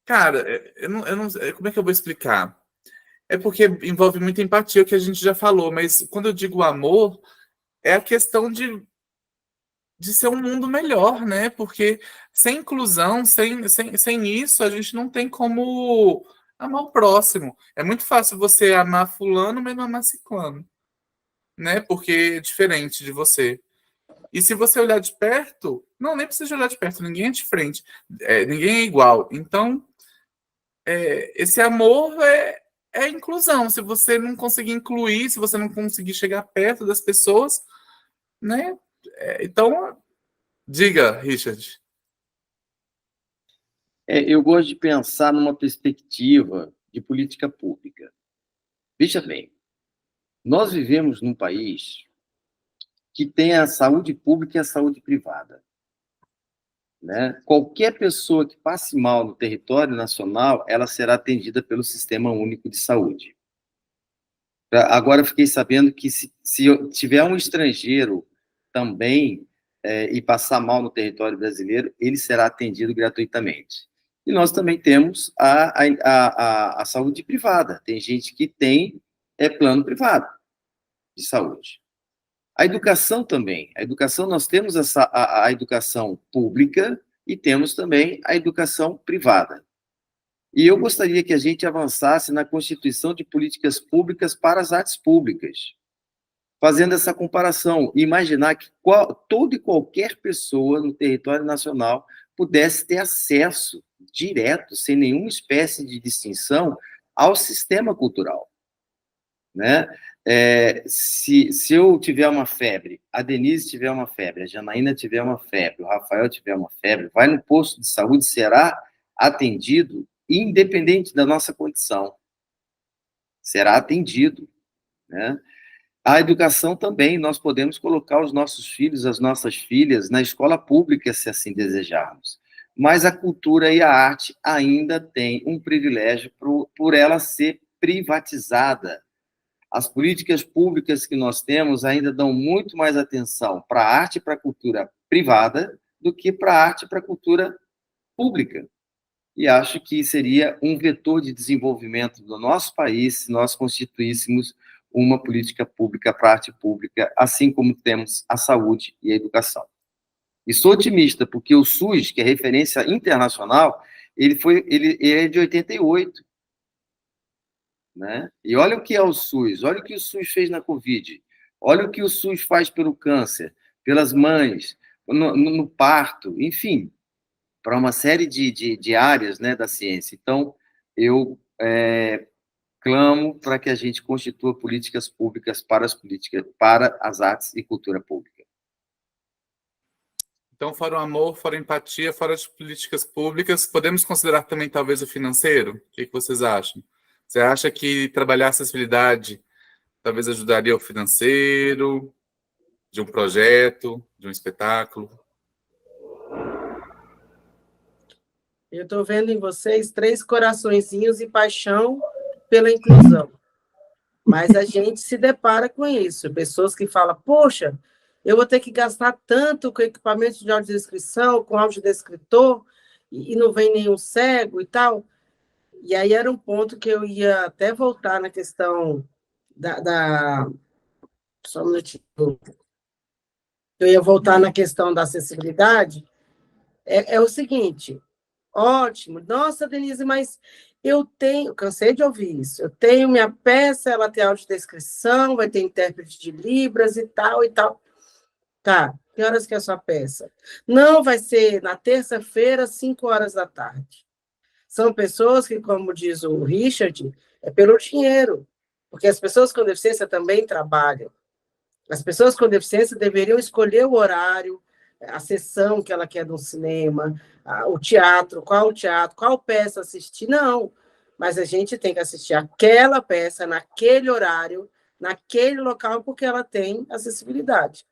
Cara, eu não, como é que eu vou explicar? É porque envolve muita empatia, o que a gente já falou, mas quando eu digo amor, é a questão de ser um mundo melhor, né? Porque sem inclusão, sem isso, a gente não tem como amar o próximo. É muito fácil você amar fulano, mas não amar ciclano, né? Porque é diferente de você. E se você olhar de perto, não, nem precisa de olhar de perto, ninguém é de frente, ninguém é igual. Então, esse amor é inclusão. Se você não conseguir incluir, se você não conseguir chegar perto das pessoas, né? Então, diga, Richard. Eu gosto de pensar numa perspectiva de política pública. Veja bem, nós vivemos num país que tem a saúde pública e a saúde privada, né? Qualquer pessoa que passe mal no território nacional, ela será atendida pelo Sistema Único de Saúde. Agora, fiquei sabendo que se tiver um estrangeiro também e passar mal no território brasileiro, ele será atendido gratuitamente. E nós também temos a saúde privada. Tem gente que tem plano privado de saúde. A educação também. A educação, nós temos a educação pública e temos também a educação privada. E eu gostaria que a gente avançasse na constituição de políticas públicas para as artes públicas, fazendo essa comparação, imaginar que toda e qualquer pessoa no território nacional pudesse ter acesso direto, sem nenhuma espécie de distinção, ao sistema cultural, né? Se eu tiver uma febre, a Denise tiver uma febre, a Janaína tiver uma febre, o Rafael tiver uma febre, vai no posto de saúde, será atendido independente da nossa condição. Será atendido, né? A educação também, nós podemos colocar os nossos filhos, as nossas filhas na escola pública, se assim desejarmos. Mas a cultura e a arte ainda têm um privilégio por ela ser privatizada. As políticas públicas que nós temos ainda dão muito mais atenção para a arte e para a cultura privada do que para a arte e para a cultura pública. E acho que seria um vetor de desenvolvimento do nosso país se nós constituíssemos uma política pública para a arte pública, assim como temos a saúde e a educação. E sou otimista, porque o SUS, que é referência internacional, ele é de 88. Né? E olha o que é o SUS, olha o que o SUS fez na Covid, olha o que o SUS faz pelo câncer, pelas mães, no parto, enfim. para uma série de áreas, né, da ciência. Então, eu clamo para que a gente constitua políticas públicas para as artes e cultura pública. Então, fora o amor, fora a empatia, fora as políticas públicas, podemos considerar também talvez o financeiro? O que vocês acham? Você acha que trabalhar a acessibilidade talvez ajudaria o financeiro de um projeto, de um espetáculo? Eu estou vendo em vocês 3 coraçõezinhos e paixão pela inclusão. Mas a gente se depara com isso. Pessoas que falam, poxa, eu vou ter que gastar tanto com equipamento de audiodescrição, com audiodescritor, e não vem nenhum cego e tal. E aí era um ponto que eu ia até voltar na questão Só um minutinho. Eu ia voltar na questão da acessibilidade. É o seguinte, ótimo. Nossa, Denise, mas cansei de ouvir isso. Eu tenho minha peça, ela tem audiodescrição, vai ter intérprete de Libras e tal e tal. Tá, que horas que é a sua peça? Não, vai ser na terça-feira, 5 horas da tarde. São pessoas que, como diz o Richard, é pelo dinheiro, porque as pessoas com deficiência também trabalham. As pessoas com deficiência deveriam escolher o horário, a sessão que ela quer do cinema, o teatro, qual peça assistir. Não, mas a gente tem que assistir aquela peça naquele horário, naquele local, porque ela tem acessibilidade.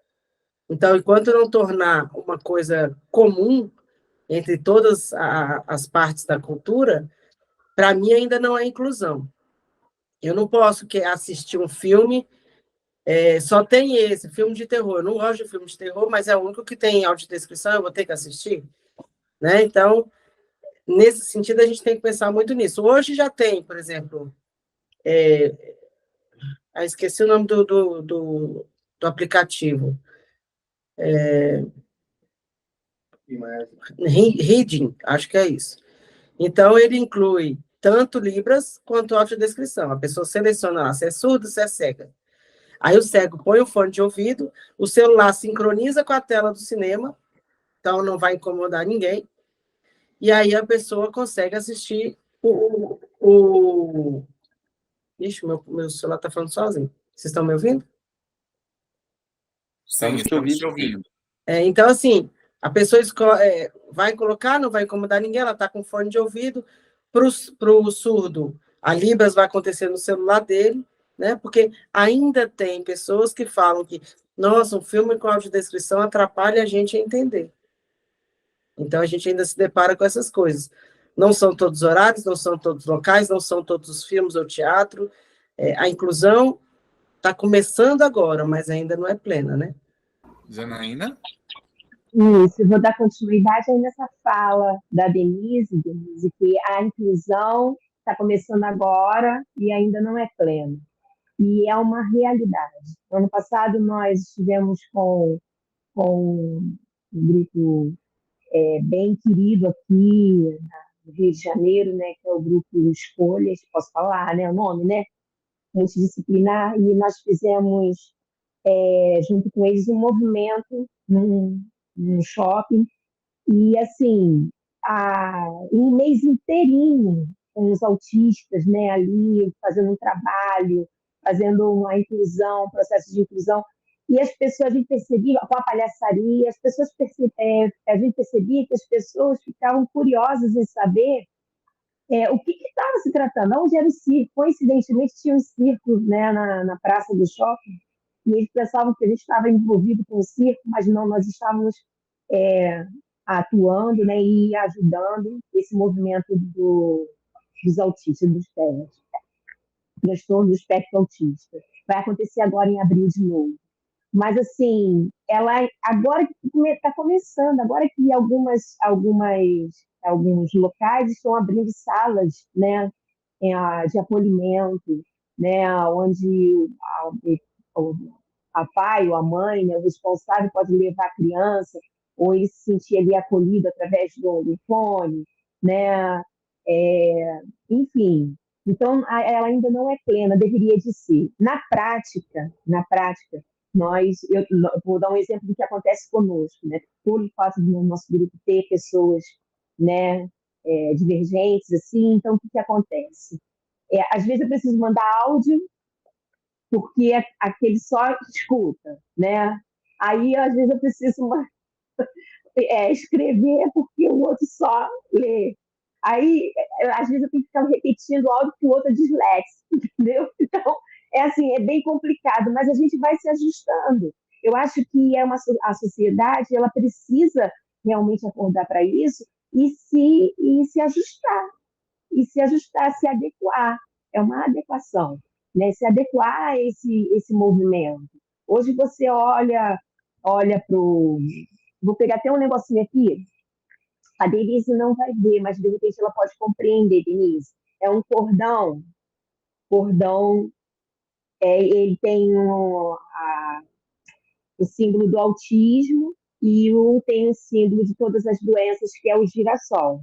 Então, enquanto não tornar uma coisa comum entre todas as partes da cultura, para mim ainda não é inclusão. Eu não posso assistir um filme, só tem esse, filme de terror. Eu não gosto de filme de terror, mas é o único que tem audiodescrição, eu vou ter que assistir. Né? Então, nesse sentido, a gente tem que pensar muito nisso. Hoje já tem, por exemplo, esqueci o nome do aplicativo. Reading, acho que é isso. Então, ele inclui tanto Libras quanto audiodescrição. A pessoa seleciona lá se é surdo, se é cega. Aí o cego põe o fone de ouvido, o celular sincroniza com a tela do cinema, então não vai incomodar ninguém, e aí a pessoa consegue assistir Ixi, meu celular está falando sozinho. Vocês estão me ouvindo? Sim, estamos te ouvindo. Então, assim, a pessoa vai colocar, não vai incomodar ninguém, ela está com fone de ouvido. Para o surdo, a Libras vai acontecer no celular dele, né? Porque ainda tem pessoas que falam que, nossa, um filme com audiodescrição atrapalha a gente a entender. Então, a gente ainda se depara com essas coisas. Não são todos os horários, não são todos os locais, não são todos os filmes ou teatro. A inclusão está começando agora, mas ainda não é plena, né? Janaína? Isso, vou dar continuidade aí nessa fala da Denise, que a inclusão está começando agora e ainda não é plena. E é uma realidade. Ano passado, nós estivemos com um grupo bem querido aqui no Rio de Janeiro, né, que é o grupo Escolhas, posso falar, né, o nome, né? Multidisciplinar, e nós fizemos, junto com eles, um movimento num shopping, e assim, um mês inteirinho com os autistas, né, ali fazendo um trabalho, fazendo uma inclusão, um processo de inclusão, e as pessoas, a gente percebia, com a palhaçaria, a gente percebia que as pessoas ficavam curiosas em saber o que estava se tratando, onde era o circo. Coincidentemente, tinha um circo, né, na praça do shopping, e eles pensavam que a gente estava envolvido com o circo, mas não, nós estávamos atuando, né, e ajudando esse movimento dos autistas, dos transtorno do espectro autista. Vai acontecer agora em abril de novo. Mas, assim, ela agora que está começando, agora que alguns locais estão abrindo salas, né, de acolhimento, né, onde a pai ou a mãe, né, o responsável pode levar a criança, ou ele se sentir ali acolhido através do fone, né, enfim. Então, ela ainda não é plena, deveria de ser. Na prática, eu vou dar um exemplo do que acontece conosco, né? Por fato do nosso grupo ter pessoas né, divergentes, assim. Então, o que acontece? Às vezes eu preciso mandar áudio porque aquele só escuta, né? Aí, às vezes, eu preciso escrever porque o outro só lê. Aí, às vezes, eu tenho que ficar repetindo o áudio porque o outro é disléxico, entendeu? Então, assim, é bem complicado, mas a gente vai se ajustando. Eu acho que a sociedade ela precisa realmente acordar para isso e se ajustar, se adequar. É uma adequação, né? Se adequar a esse movimento. Hoje você olha para o. Vou pegar até um negocinho aqui. A Denise não vai ver, mas de repente ela pode compreender, Denise. É um cordão, ele tem o símbolo do autismo e tem o símbolo de todas as doenças, que é o girassol.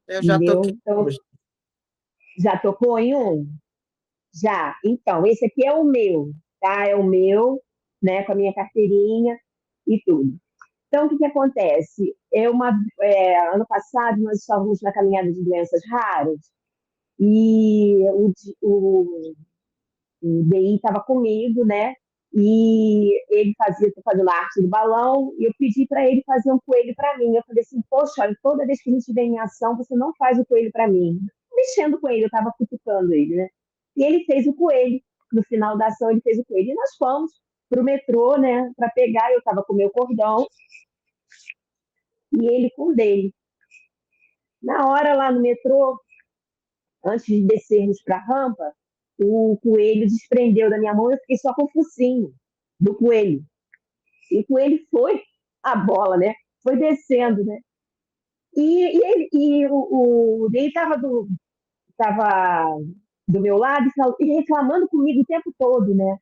Eu já Entendeu? toquei Então, hoje. já tocou em um? Já. Então, esse aqui é o meu, tá? É o meu, né? Com a minha carteirinha e tudo. Então, o que acontece? Ano passado, nós estávamos na caminhada de doenças raras e o DI estava comigo, né? E ele fazendo a arte do balão, e eu pedi para ele fazer um coelho para mim. Eu falei assim, poxa, olha, toda vez que a gente vem em ação, você não faz o coelho para mim. Mexendo com ele, eu estava cutucando ele, né? E ele fez o coelho. No final da ação, ele fez o coelho. E nós fomos para o metrô, né? Para pegar, eu estava com o meu cordão, e ele com o dele. Na hora lá no metrô, antes de descermos para a rampa, o coelho desprendeu da minha mão e eu fiquei só com o focinho do coelho. E o coelho foi a bola, né? Foi descendo, né? Ele estava do meu lado e reclamando comigo o tempo todo, né?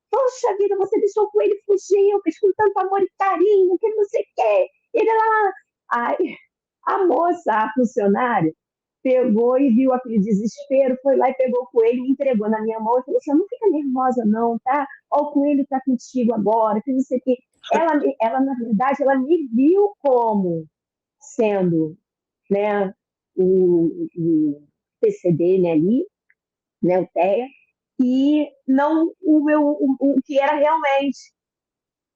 Poxa vida, você deixou o coelho fugir, eu fiz com tanto amor e carinho, que não sei o quê. Ele lá. Aí, a moça, a funcionária, pegou e viu aquele desespero, foi lá e pegou o coelho e entregou na minha mão e falou assim, não fica nervosa não, tá? Ó, o coelho tá contigo agora, que não sei o quê. Ela, na verdade, ela me viu como sendo, né, o PCD, né, ali, né, o TEA, e não o que era realmente,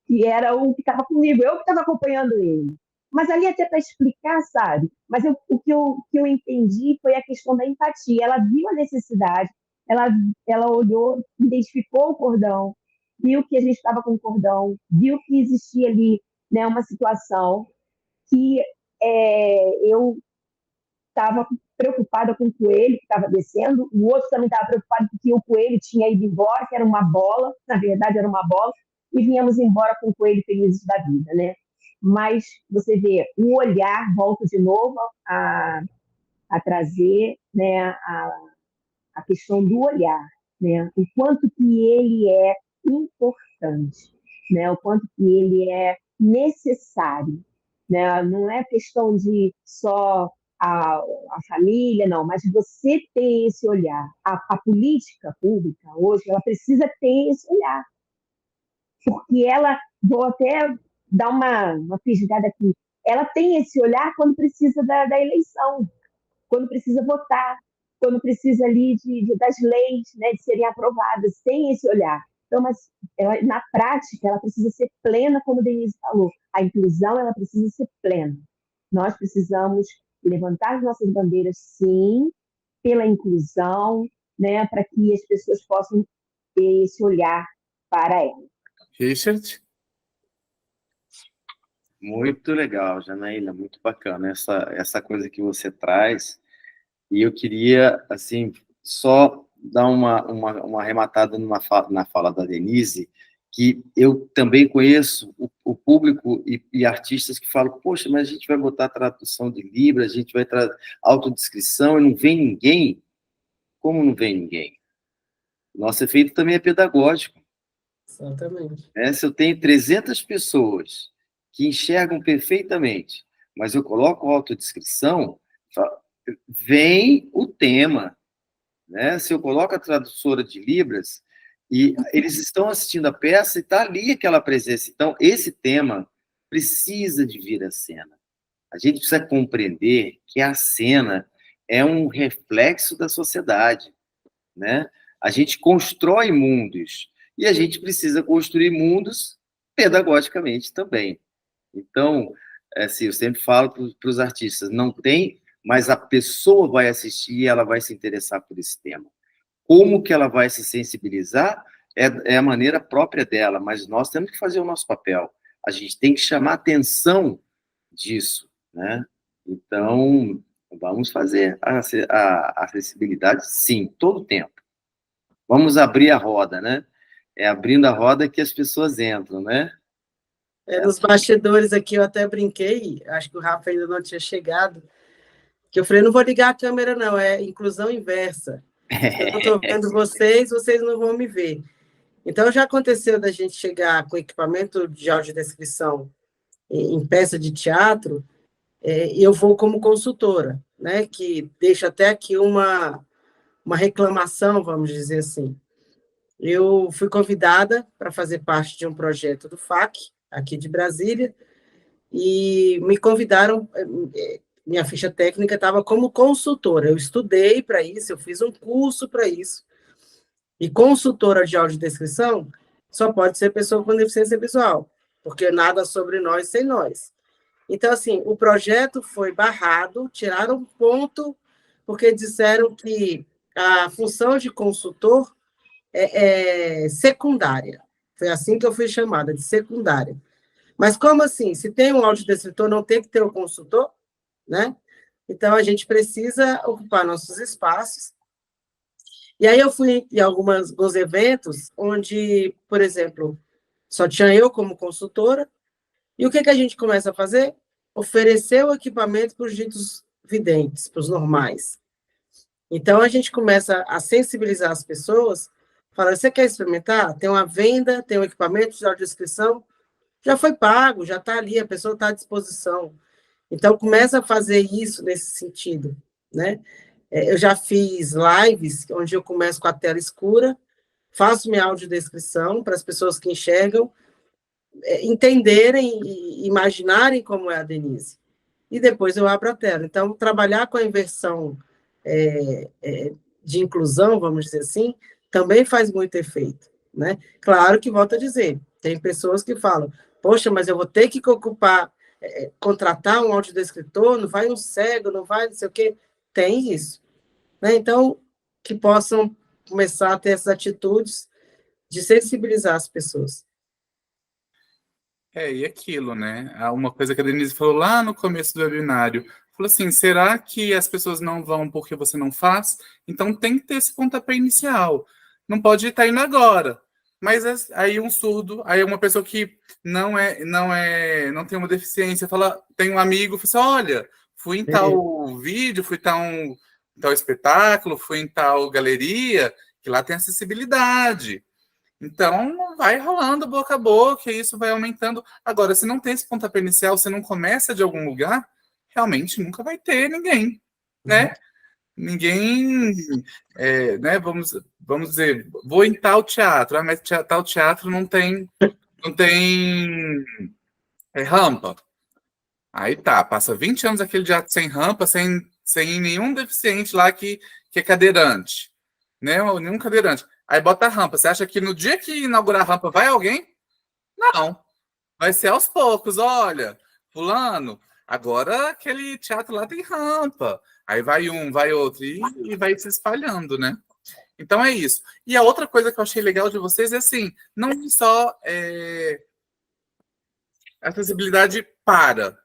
que era o que estava comigo, eu que estava acompanhando ele. Mas ali até para explicar, sabe? Mas o que eu entendi foi a questão da empatia. Ela viu a necessidade, ela, ela olhou, identificou o cordão, viu que a gente estava com o cordão, viu que existia ali, né, uma situação que eu estava preocupada com o coelho que estava descendo, o outro também estava preocupado porque o coelho tinha ido embora, que era uma bola, na verdade era uma bola, e vinhamos embora com o coelho felizes da vida, né? Mas você vê, o olhar, volta de novo a trazer, né, a questão do olhar, né? O quanto que ele é importante, né? O quanto que ele é necessário, né? Não é questão de só a família, não, mas você ter esse olhar. A política pública hoje, ela precisa ter esse olhar, porque vou até dar uma fisgada aqui, ela tem esse olhar quando precisa da eleição, quando precisa votar, quando precisa ali das leis, né, de serem aprovadas, tem esse olhar. Então, mas na prática, ela precisa ser plena, como a Denise falou. A inclusão, ela precisa ser plena. Nós precisamos levantar as nossas bandeiras, sim, pela inclusão, né, para que as pessoas possam ter esse olhar para ela. Richard? Muito legal, Janaína, muito bacana essa coisa que você traz. E eu queria, assim, só dar uma arrematada na fala da Denise, que eu também conheço o público e artistas que falam, poxa, mas a gente vai botar tradução de Libras, a gente vai autodescrição e não vem ninguém? Como não vem ninguém? Nosso efeito também é pedagógico. Exatamente. Se eu tenho 300 pessoas que enxergam perfeitamente, mas eu coloco autodescrição, vem o tema. Né? Se eu coloco a tradutora de Libras, e eles estão assistindo a peça e está ali aquela presença. Então, esse tema precisa de vir à cena. A gente precisa compreender que a cena é um reflexo da sociedade, né? A gente constrói mundos e a gente precisa construir mundos pedagogicamente também. Então, assim, eu sempre falo para os artistas, não tem, mas a pessoa vai assistir e ela vai se interessar por esse tema. Como que ela vai se sensibilizar é a maneira própria dela, mas nós temos que fazer o nosso papel. A gente tem que chamar atenção disso, né? Então, vamos fazer a acessibilidade, sim, todo o tempo. Vamos abrir a roda, né? É abrindo a roda que as pessoas entram, né? Nos bastidores aqui eu até brinquei, acho que o Rafa ainda não tinha chegado, que eu falei, não vou ligar a câmera não, é inclusão inversa. Eu não estou vendo vocês, vocês não vão me ver. Então, já aconteceu da gente chegar com equipamento de audiodescrição em peça de teatro, e eu vou como consultora, né, que deixa até aqui uma reclamação, vamos dizer assim. Eu fui convidada para fazer parte de um projeto do FAC, aqui de Brasília, e me convidaram, minha ficha técnica estava como consultora, eu estudei para isso, eu fiz um curso para isso, e consultora de audiodescrição só pode ser pessoa com deficiência visual, porque nada sobre nós sem nós. Então, assim, o projeto foi barrado, tiraram um ponto, porque disseram que a função de consultor é secundária. Foi assim que eu fui chamada, de secundária. Mas como assim? Se tem um audiodescritor, não tem que ter um consultor, né? Então, a gente precisa ocupar nossos espaços. E aí eu fui em alguns eventos onde, por exemplo, só tinha eu como consultora, e o que a gente começa a fazer? Oferecer o equipamento para os ditos videntes, para os normais. Então, a gente começa a sensibilizar as pessoas, fala, você quer experimentar? Tem uma venda, tem um equipamento de audiodescrição, já foi pago, já está ali, a pessoa está à disposição. Então, começa a fazer isso nesse sentido, né? Eu já fiz lives onde eu começo com a tela escura, faço minha audiodescrição para as pessoas que enxergam entenderem e imaginarem como é a Denise. E depois eu abro a tela. Então, trabalhar com a inversão de inclusão, vamos dizer assim, também faz muito efeito, né? Claro que, volto a dizer, tem pessoas que falam, poxa, mas eu vou ter que ocupar, contratar um audiodescritor, não vai um cego, não vai não sei o quê. Tem isso, né? Então, que possam começar a ter essas atitudes de sensibilizar as pessoas. E aquilo, né? Uma coisa que a Denise falou lá no começo do webinário, falou assim, será que as pessoas não vão porque você não faz? Então tem que ter esse pontapé inicial. Não pode estar indo agora. Mas aí um surdo, aí uma pessoa que não tem uma deficiência, tem um amigo, fala assim, olha, fui em tal vídeo, fui em tal espetáculo, fui em tal galeria, que lá tem acessibilidade. Então, vai rolando boca a boca, e isso vai aumentando. Agora, se não tem esse pontapé inicial, se não começa de algum lugar, realmente nunca vai ter ninguém, né? Ninguém, né? Vamos dizer, vou em tal teatro, mas tal teatro não tem rampa. Aí tá, passa 20 anos aquele teatro sem rampa, sem nenhum deficiente lá que é cadeirante, né? Nenhum cadeirante. Aí bota a rampa. Você acha que no dia que inaugurar a rampa vai alguém? Não. Vai ser aos poucos. Olha, fulano, agora aquele teatro lá tem rampa. Aí vai um, vai outro, e vai se espalhando, né? Então é isso. E a outra coisa que eu achei legal de vocês é assim, não só acessibilidade para,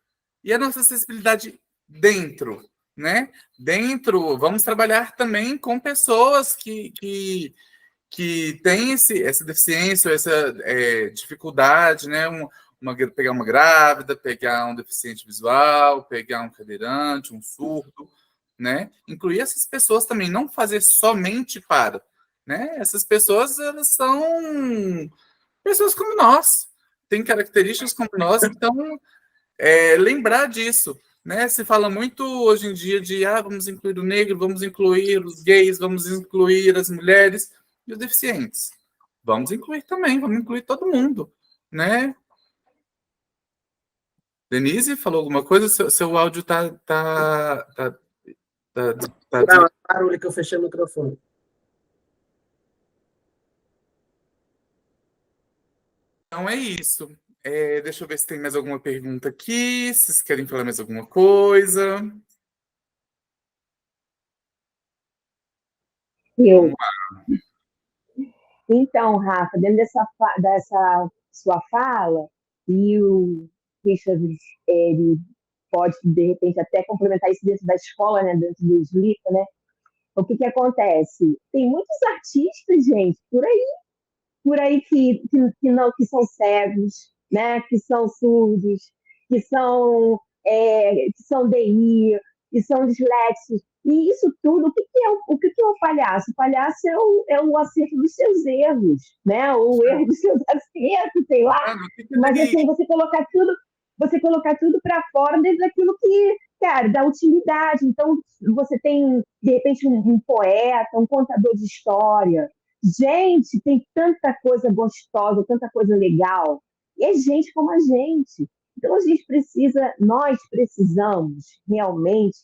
e a nossa acessibilidade dentro, né? Dentro, vamos trabalhar também com pessoas que têm essa deficiência, essa dificuldade, né? Pegar uma grávida, pegar um deficiente visual, pegar um cadeirante, um surdo, né? Incluir essas pessoas também, não fazer somente para, né? Essas pessoas, elas são pessoas como nós, têm características como nós, então lembrar disso, né? Se fala muito hoje em dia de vamos incluir o negro, vamos incluir os gays, vamos incluir as mulheres e os deficientes. Vamos incluir também, vamos incluir todo mundo, né? Denise, falou alguma coisa? Seu áudio tá Não, é barulho que eu fechei o microfone. Então é isso. Deixa eu ver se tem mais alguma pergunta aqui. Se vocês querem falar mais alguma coisa. Eu. Então, Rafa, dentro dessa sua fala, e o Richard, ele pode, de repente, até complementar isso dentro da escola, né, dentro do SLICA, né? O que acontece? Tem muitos artistas, gente, por aí que são cegos, né? Que são surdos, que são DI, que são disléxicos. E isso tudo, o que é o palhaço? O palhaço é o acerto dos seus erros, né? O erro dos seus acertos, sei lá. Mas assim, você colocar tudo para fora dentro daquilo que, cara, dá utilidade. Então, você tem, de repente, um poeta, um contador de história. Gente, tem tanta coisa gostosa, tanta coisa legal. E é gente como a gente. Então, nós precisamos realmente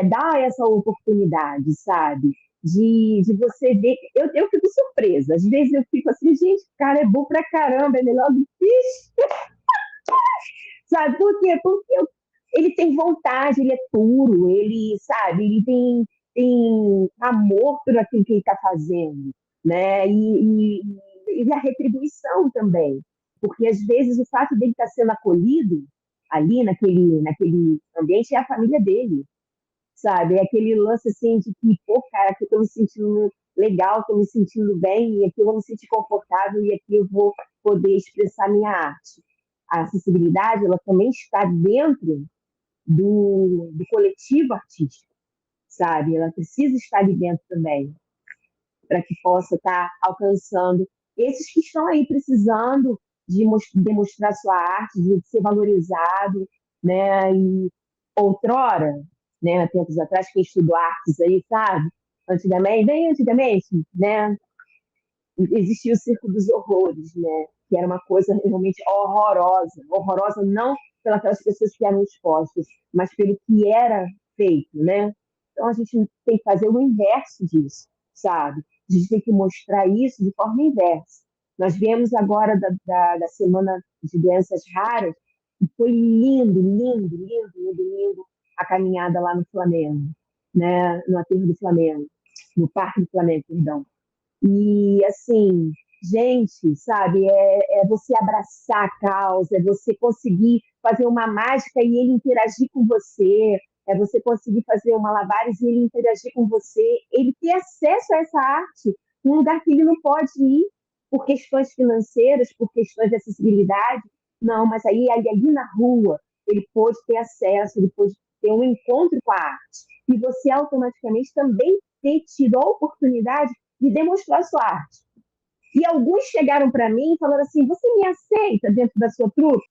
dar essa oportunidade, sabe? De você ver. Eu fico surpresa. Às vezes eu fico assim, gente, o cara é bom pra caramba, é melhor do que isso. Sabe por quê? Porque ele tem vontade, ele é puro, ele, sabe, ele tem amor por aquilo que ele está fazendo, né? E a retribuição também. Porque, às vezes, o fato dele estar sendo acolhido ali naquele ambiente é a família dele, sabe? É aquele lance assim de que, pô, cara, aqui eu tô me sentindo legal, tô me sentindo bem, e aqui eu vou me sentir confortável, e aqui eu vou poder expressar minha arte. A acessibilidade, ela também está dentro do coletivo artístico, sabe? Ela precisa estar ali dentro também, para que possa estar alcançando esses que estão aí precisando de demonstrar sua arte, de ser valorizado, né? E outrora, né, tempos atrás, quem estudou artes aí, sabe? Bem antigamente, né? Existia o Circo dos Horrores, né? Que era uma coisa realmente horrorosa. Horrorosa não pelas pessoas que eram expostas, mas pelo que era feito, né? Então, a gente tem que fazer o inverso disso, sabe? A gente tem que mostrar isso de forma inversa. Nós viemos agora da Semana de Doenças Raras, e foi lindo, lindo, lindo, lindo, lindo a caminhada lá no Flamengo, né? No aterro do Flamengo, no Parque do Flamengo, perdão. E, assim, gente, sabe, é você abraçar a causa, é você conseguir fazer uma mágica e ele interagir com você, é você conseguir fazer um malabares e ele interagir com você, ele ter acesso a essa arte num lugar que ele não pode ir por questões financeiras, por questões de acessibilidade. Não, mas aí ali na rua ele pôde ter acesso, ele pôde ter um encontro com a arte. E você automaticamente também ter tido a oportunidade de demonstrar sua arte. E alguns chegaram para mim e falaram assim, você me aceita dentro da sua trupe?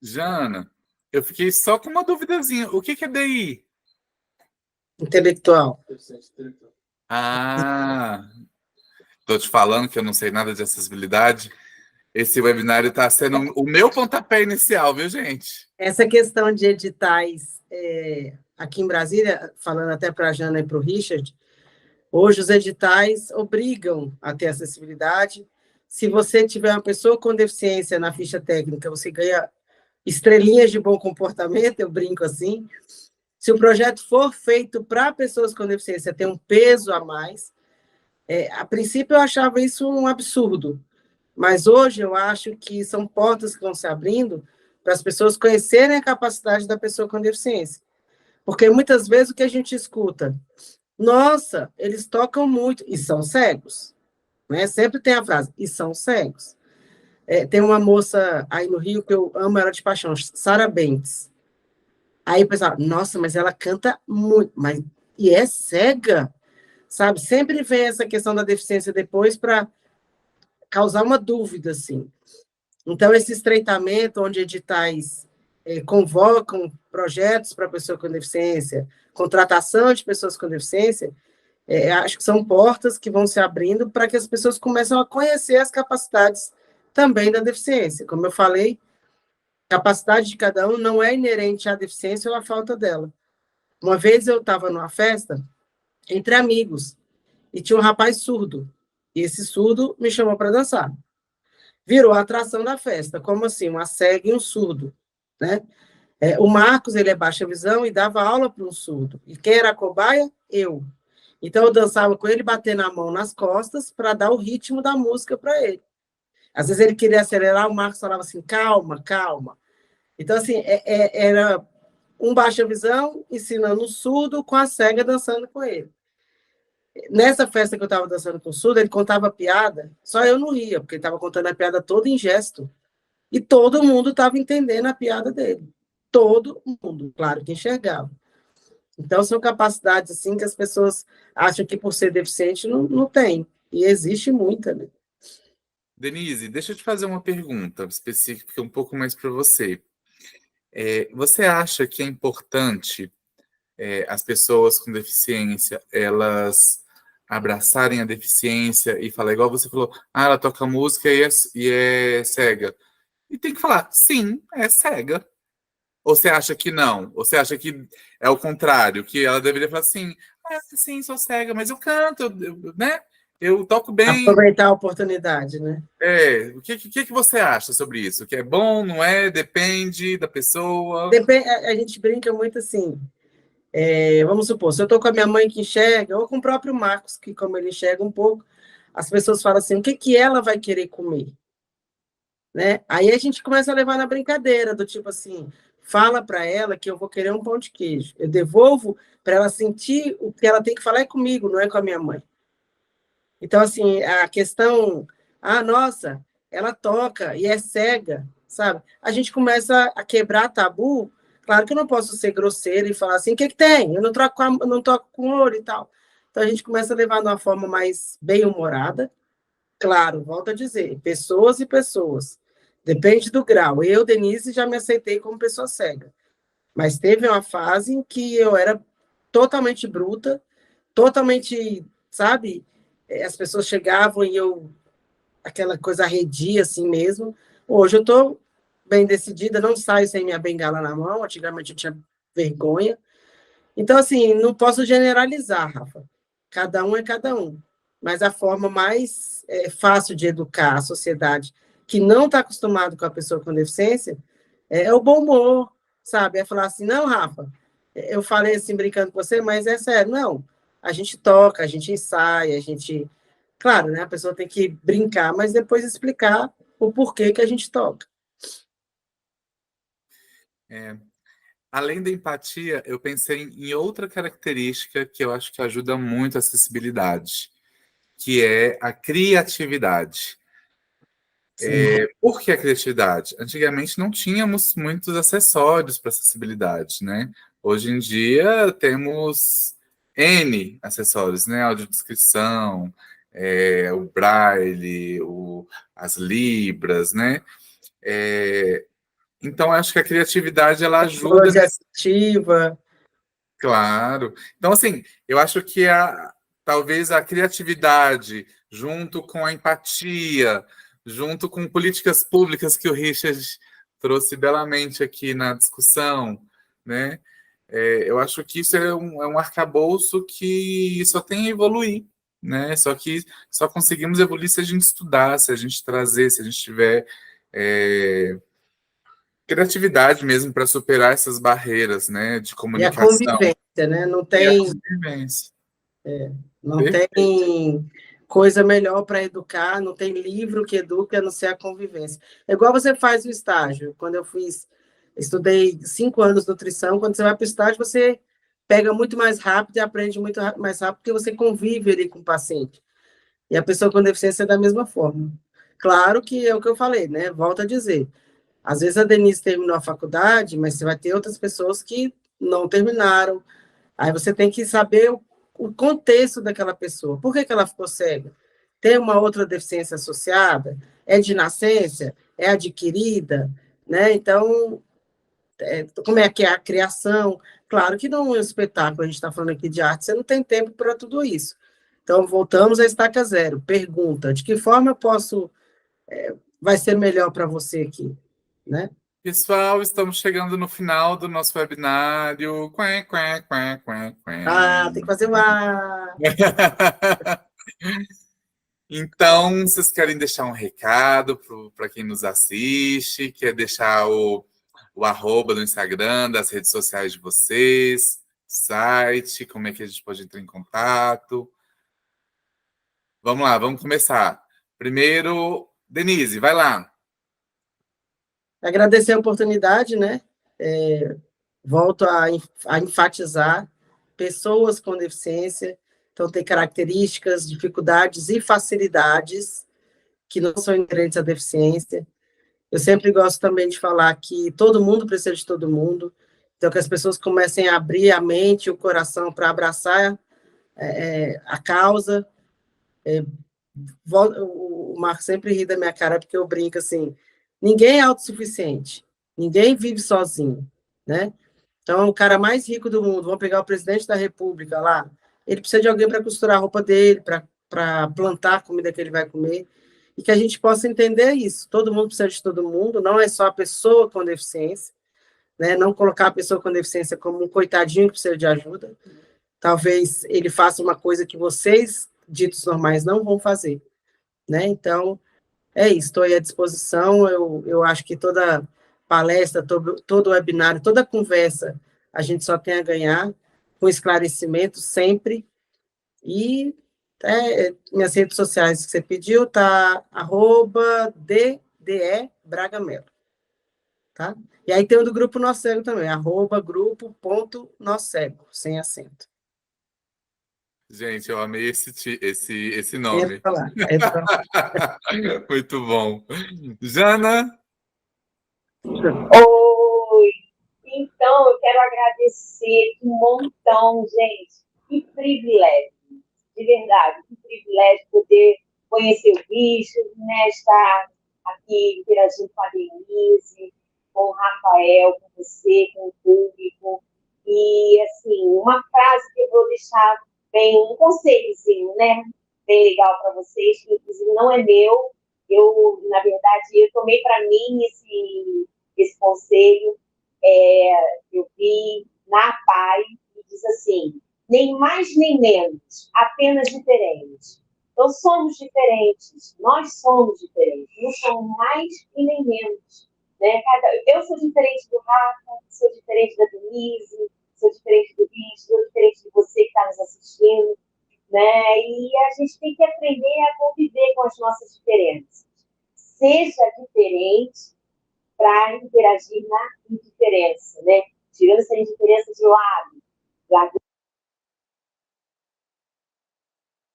Jana, eu fiquei só com uma duvidazinha. O que é DI? Intelectual. Tô te falando que eu não sei nada de acessibilidade. Esse webinário está sendo o meu pontapé inicial, viu, gente? Essa questão de editais aqui em Brasília, falando até para a Jana e para o Richard, hoje os editais obrigam a ter acessibilidade. Se você tiver uma pessoa com deficiência na ficha técnica, você ganha estrelinhas de bom comportamento, eu brinco assim. Se o projeto for feito para pessoas com deficiência, tem um peso a mais. A princípio, eu achava isso um absurdo, mas hoje eu acho que são portas que vão se abrindo para as pessoas conhecerem a capacidade da pessoa com deficiência. Porque muitas vezes o que a gente escuta, nossa, eles tocam muito, e são cegos. Né? Sempre tem a frase, e são cegos. Tem uma moça aí no Rio que eu amo ela de paixão, Sara Bentes. Aí o pessoal, nossa, mas ela canta muito, e é cega? Sabe? Sempre vem essa questão da deficiência depois para causar uma dúvida, assim. Então, esse estreitamento, onde editais convocam projetos para pessoa com deficiência, contratação de pessoas com deficiência, acho que são portas que vão se abrindo para que as pessoas comecem a conhecer as capacidades também da deficiência. Como eu falei, a capacidade de cada um não é inerente à deficiência ou à falta dela. Uma vez eu estava numa festa entre amigos e tinha um rapaz surdo. E esse surdo me chamou para dançar. Virou a atração da festa. Como assim? Uma cega e um surdo, né? O Marcos, ele é baixa visão e dava aula para um surdo. E quem era a cobaia? Eu. Então, eu dançava com ele, batendo a mão nas costas para dar o ritmo da música para ele. Às vezes ele queria acelerar, o Marcos falava assim, calma, calma. Então, assim, era um baixa visão ensinando o surdo com a cega dançando com ele. Nessa festa que eu estava dançando com o surdo, ele contava piada, só eu não ria, porque ele estava contando a piada toda em gesto. E todo mundo estava entendendo a piada dele. Todo mundo, claro que enxergava. Então, são capacidades assim que as pessoas acham que por ser deficiente não tem. E existe muita, né? Denise, deixa eu te fazer uma pergunta específica um pouco mais para você. Você acha que é importante as pessoas com deficiência, elas abraçarem a deficiência e falar, igual você falou, ela toca música e é cega. E tem que falar, sim, é cega. Ou você acha que não? Ou você acha que é o contrário, que ela deveria falar assim, sim, sou cega, mas eu canto, né? Eu toco bem. Aproveitar a oportunidade, né? O que você acha sobre isso? Que é bom, não é? Depende da pessoa? A gente brinca muito assim. Vamos supor, se eu estou com a minha mãe que enxerga, ou com o próprio Marcos, que como ele enxerga um pouco, as pessoas falam assim, o que ela vai querer comer? Né? Aí a gente começa a levar na brincadeira, do tipo assim, fala para ela que eu vou querer um pão de queijo. Eu devolvo para ela sentir o que ela tem que falar é comigo, não é com a minha mãe. Então, assim, a questão, nossa, ela toca e é cega, sabe? A gente começa a quebrar tabu. Claro que eu não posso ser grosseira e falar assim, o que tem? Eu não toco com ouro e tal. Então, a gente começa a levar de uma forma mais bem-humorada. Claro, volto a dizer, pessoas e pessoas. Depende do grau. Eu, Denise, já me aceitei como pessoa cega. Mas teve uma fase em que eu era totalmente bruta, totalmente, sabe? As pessoas chegavam e aquela coisa arredia assim mesmo. Hoje eu estou bem decidida, não saio sem minha bengala na mão. Antigamente eu tinha vergonha. Então, assim, não posso generalizar, Rafa. Cada um é cada um. Mas a forma mais fácil de educar a sociedade que não está acostumado com a pessoa com deficiência é o bom humor, sabe? É falar assim, não, Rafa, eu falei assim brincando com você, mas é sério, não. A gente toca, a gente ensaia, a gente... Claro, né? A pessoa tem que brincar, mas depois explicar o porquê que a gente toca. Além da empatia, eu pensei em outra característica que eu acho que ajuda muito a acessibilidade, que é a criatividade. Por que a criatividade? Antigamente não tínhamos muitos acessórios para acessibilidade, né? Hoje em dia temos N acessórios, né? Audiodescrição, o Braille, as Libras, né? Então, acho que a criatividade ela ajuda. Assistiva. Claro. Então, assim, eu acho que talvez a criatividade, junto com a empatia, junto com políticas públicas que o Richard trouxe belamente aqui na discussão, né? Eu acho que isso é um arcabouço que só tem a evoluir, né? Só que só conseguimos evoluir se a gente estudar, se a gente trazer, se a gente tiver criatividade mesmo para superar essas barreiras, né? De E a comunicação. convivência, né? Não E a tem, convivência. não tem coisa melhor para educar, não tem livro que eduque a não ser a convivência. É igual você faz o estágio. Quando eu estudei 5 anos de nutrição, quando você vai para o estágio, você pega muito mais rápido e aprende muito mais rápido, porque você convive ali com o paciente. E a pessoa com deficiência é da mesma forma. Claro que é o que eu falei, né? Volto a dizer. Às vezes a Denise terminou a faculdade, mas você vai ter outras pessoas que não terminaram. Aí você tem que saber o contexto daquela pessoa. Por que ela ficou cega? Tem uma outra deficiência associada? É de nascença? É adquirida? Né? Então, como é que é a criação? Claro que não é um espetáculo, a gente está falando aqui de arte, você não tem tempo para tudo isso. Então, voltamos à estaca zero. Pergunta, de que forma eu posso vai ser melhor para você aqui, né? Pessoal, estamos chegando no final do nosso webinário. Quém, quém, quém, quém, Ah, tem quém. que fazer uma... Então, vocês querem deixar um recado para quem nos assiste? Quer deixar o arroba do Instagram, das redes sociais de vocês, site, como é que a gente pode entrar em contato? Vamos lá, vamos começar. Primeiro, Denise, vai lá. Agradecer a oportunidade, né? Volto a enfatizar, pessoas com deficiência, então tem características, dificuldades e facilidades que não são inerentes à deficiência. Eu sempre gosto também de falar que todo mundo precisa de todo mundo, então que as pessoas comecem a abrir a mente e o coração para abraçar a causa. O Marco sempre ri da minha cara porque eu brinco assim, ninguém é autossuficiente, ninguém vive sozinho, né? Então, o cara mais rico do mundo, vamos pegar o presidente da República lá, ele precisa de alguém para costurar a roupa dele, para plantar a comida que ele vai comer, e que a gente possa entender isso. Todo mundo precisa de todo mundo, não é só a pessoa com deficiência, né? Não colocar a pessoa com deficiência como um coitadinho que precisa de ajuda. Talvez ele faça uma coisa que vocês, ditos normais, não vão fazer, né? Então, é isso, estou aí à disposição. Eu acho que toda palestra, todo webinário, toda conversa, a gente só tem a ganhar, com esclarecimento sempre. E minhas redes sociais que você pediu, tá @DDE Braga Melo. Tá? E aí tem o do Grupo Nó Cego também, @grupo.nocego, sem acento. Gente, eu amei esse Entra nome. lá. Muito bom. Jana? Oi! Então, eu quero agradecer um montão, gente. Que privilégio, de verdade, que privilégio poder conhecer o bicho, né? Estar aqui interagindo com a Denise, com o Rafael, com você, com o público. E, assim, uma frase que eu vou deixar bem, um conselhozinho, né? Bem legal para vocês, que inclusive não é meu. Eu, na verdade, eu tomei para mim esse conselho. Eu vi na PAI e diz assim: nem mais nem menos, apenas diferente. Então, somos diferentes, nós somos diferentes, não somos mais e nem menos. Né? Eu sou diferente do Rafa, sou diferente da Denise, sou diferente do Bicho, sou diferente de você que está nos assistindo. Né? E a gente tem que aprender a conviver com as nossas diferenças. Seja diferente para interagir na indiferença, né? Tirando essa indiferença de lado,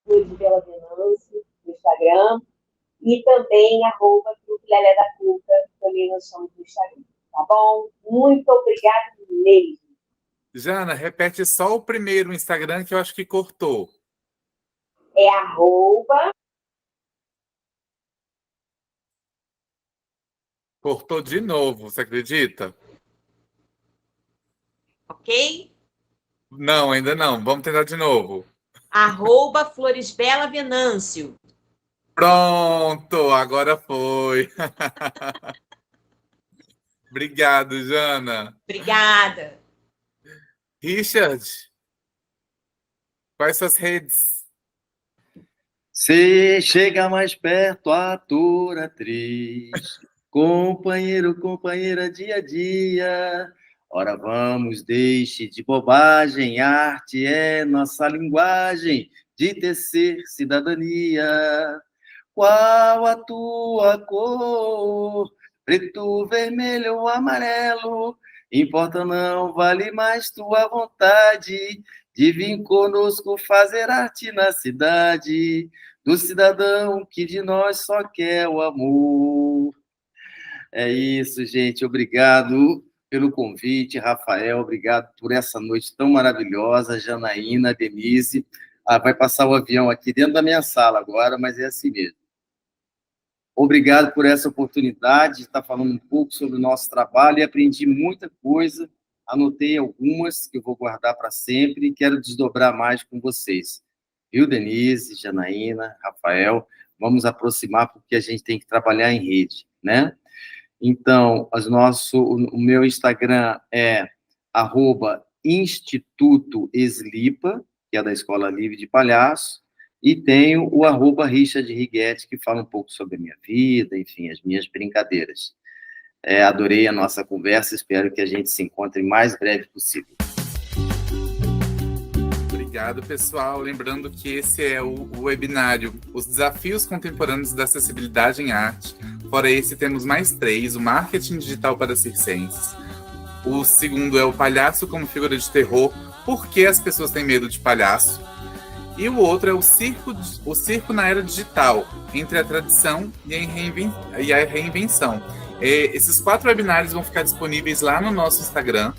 de Bela Venâncio, no Instagram, e também @Truque Lelé da Cuca, também nós estamos no Instagram, tá bom? Muito obrigada mesmo. Jana, repete só o primeiro Instagram que eu acho que cortou. É Cortou de novo, você acredita? Ok? Não, ainda não. Vamos tentar de novo. @Floresbela Venâncio. Pronto, agora foi. Obrigado, Jana. Obrigada. Richard, quais suas redes? Se chega mais perto, ator, atriz, companheiro, companheira, dia a dia. Ora vamos, deixe de bobagem, arte é nossa linguagem de tecer cidadania. Qual a tua cor? Preto, vermelho ou amarelo? Importa não, vale mais tua vontade de vir conosco fazer arte na cidade, do cidadão que de nós só quer o amor. É isso, gente. Obrigado pelo convite, Rafael. Obrigado por essa noite tão maravilhosa. Janaína, Denise. Vai passar o avião aqui dentro da minha sala agora, mas é assim mesmo. Obrigado por essa oportunidade de estar falando um pouco sobre o nosso trabalho e aprendi muita coisa. Anotei algumas que eu vou guardar para sempre e quero desdobrar mais com vocês. Viu, Denise, Janaína, Rafael? vamos aproximar, porque a gente tem que trabalhar em rede, né? Então, o meu Instagram é @Instituto Eslipa, que é da Escola Livre de Palhaço, e tenho o @Richard Righetti, que fala um pouco sobre a minha vida, enfim, as minhas brincadeiras. Adorei a nossa conversa, espero que a gente se encontre o mais breve possível. Obrigado, pessoal. Lembrando que esse é o webinário Os Desafios Contemporâneos da Acessibilidade em Arte. Fora esse, temos mais 3, o Marketing Digital para Circenses. O segundo é o Palhaço como Figura de Terror, por que as pessoas têm medo de palhaço? E o outro é o circo na era digital, entre a tradição e a reinvenção. Esses 4 webinários vão ficar disponíveis lá no nosso Instagram,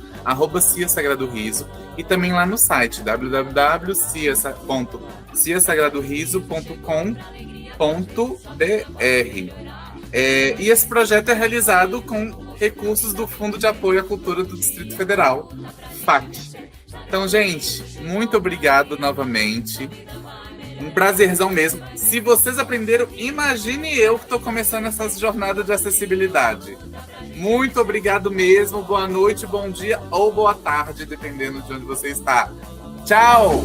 @CiaSagradoRiso, e também lá no site www.ciasagradoRiso.com.br. E esse projeto é realizado com recursos do Fundo de Apoio à Cultura do Distrito Federal, FAC. Então, gente, muito obrigado novamente. Um prazerzão mesmo. Se vocês aprenderam, imagine eu que estou começando essa jornada de acessibilidade. Muito obrigado mesmo. Boa noite, bom dia ou boa tarde, dependendo de onde você está. Tchau!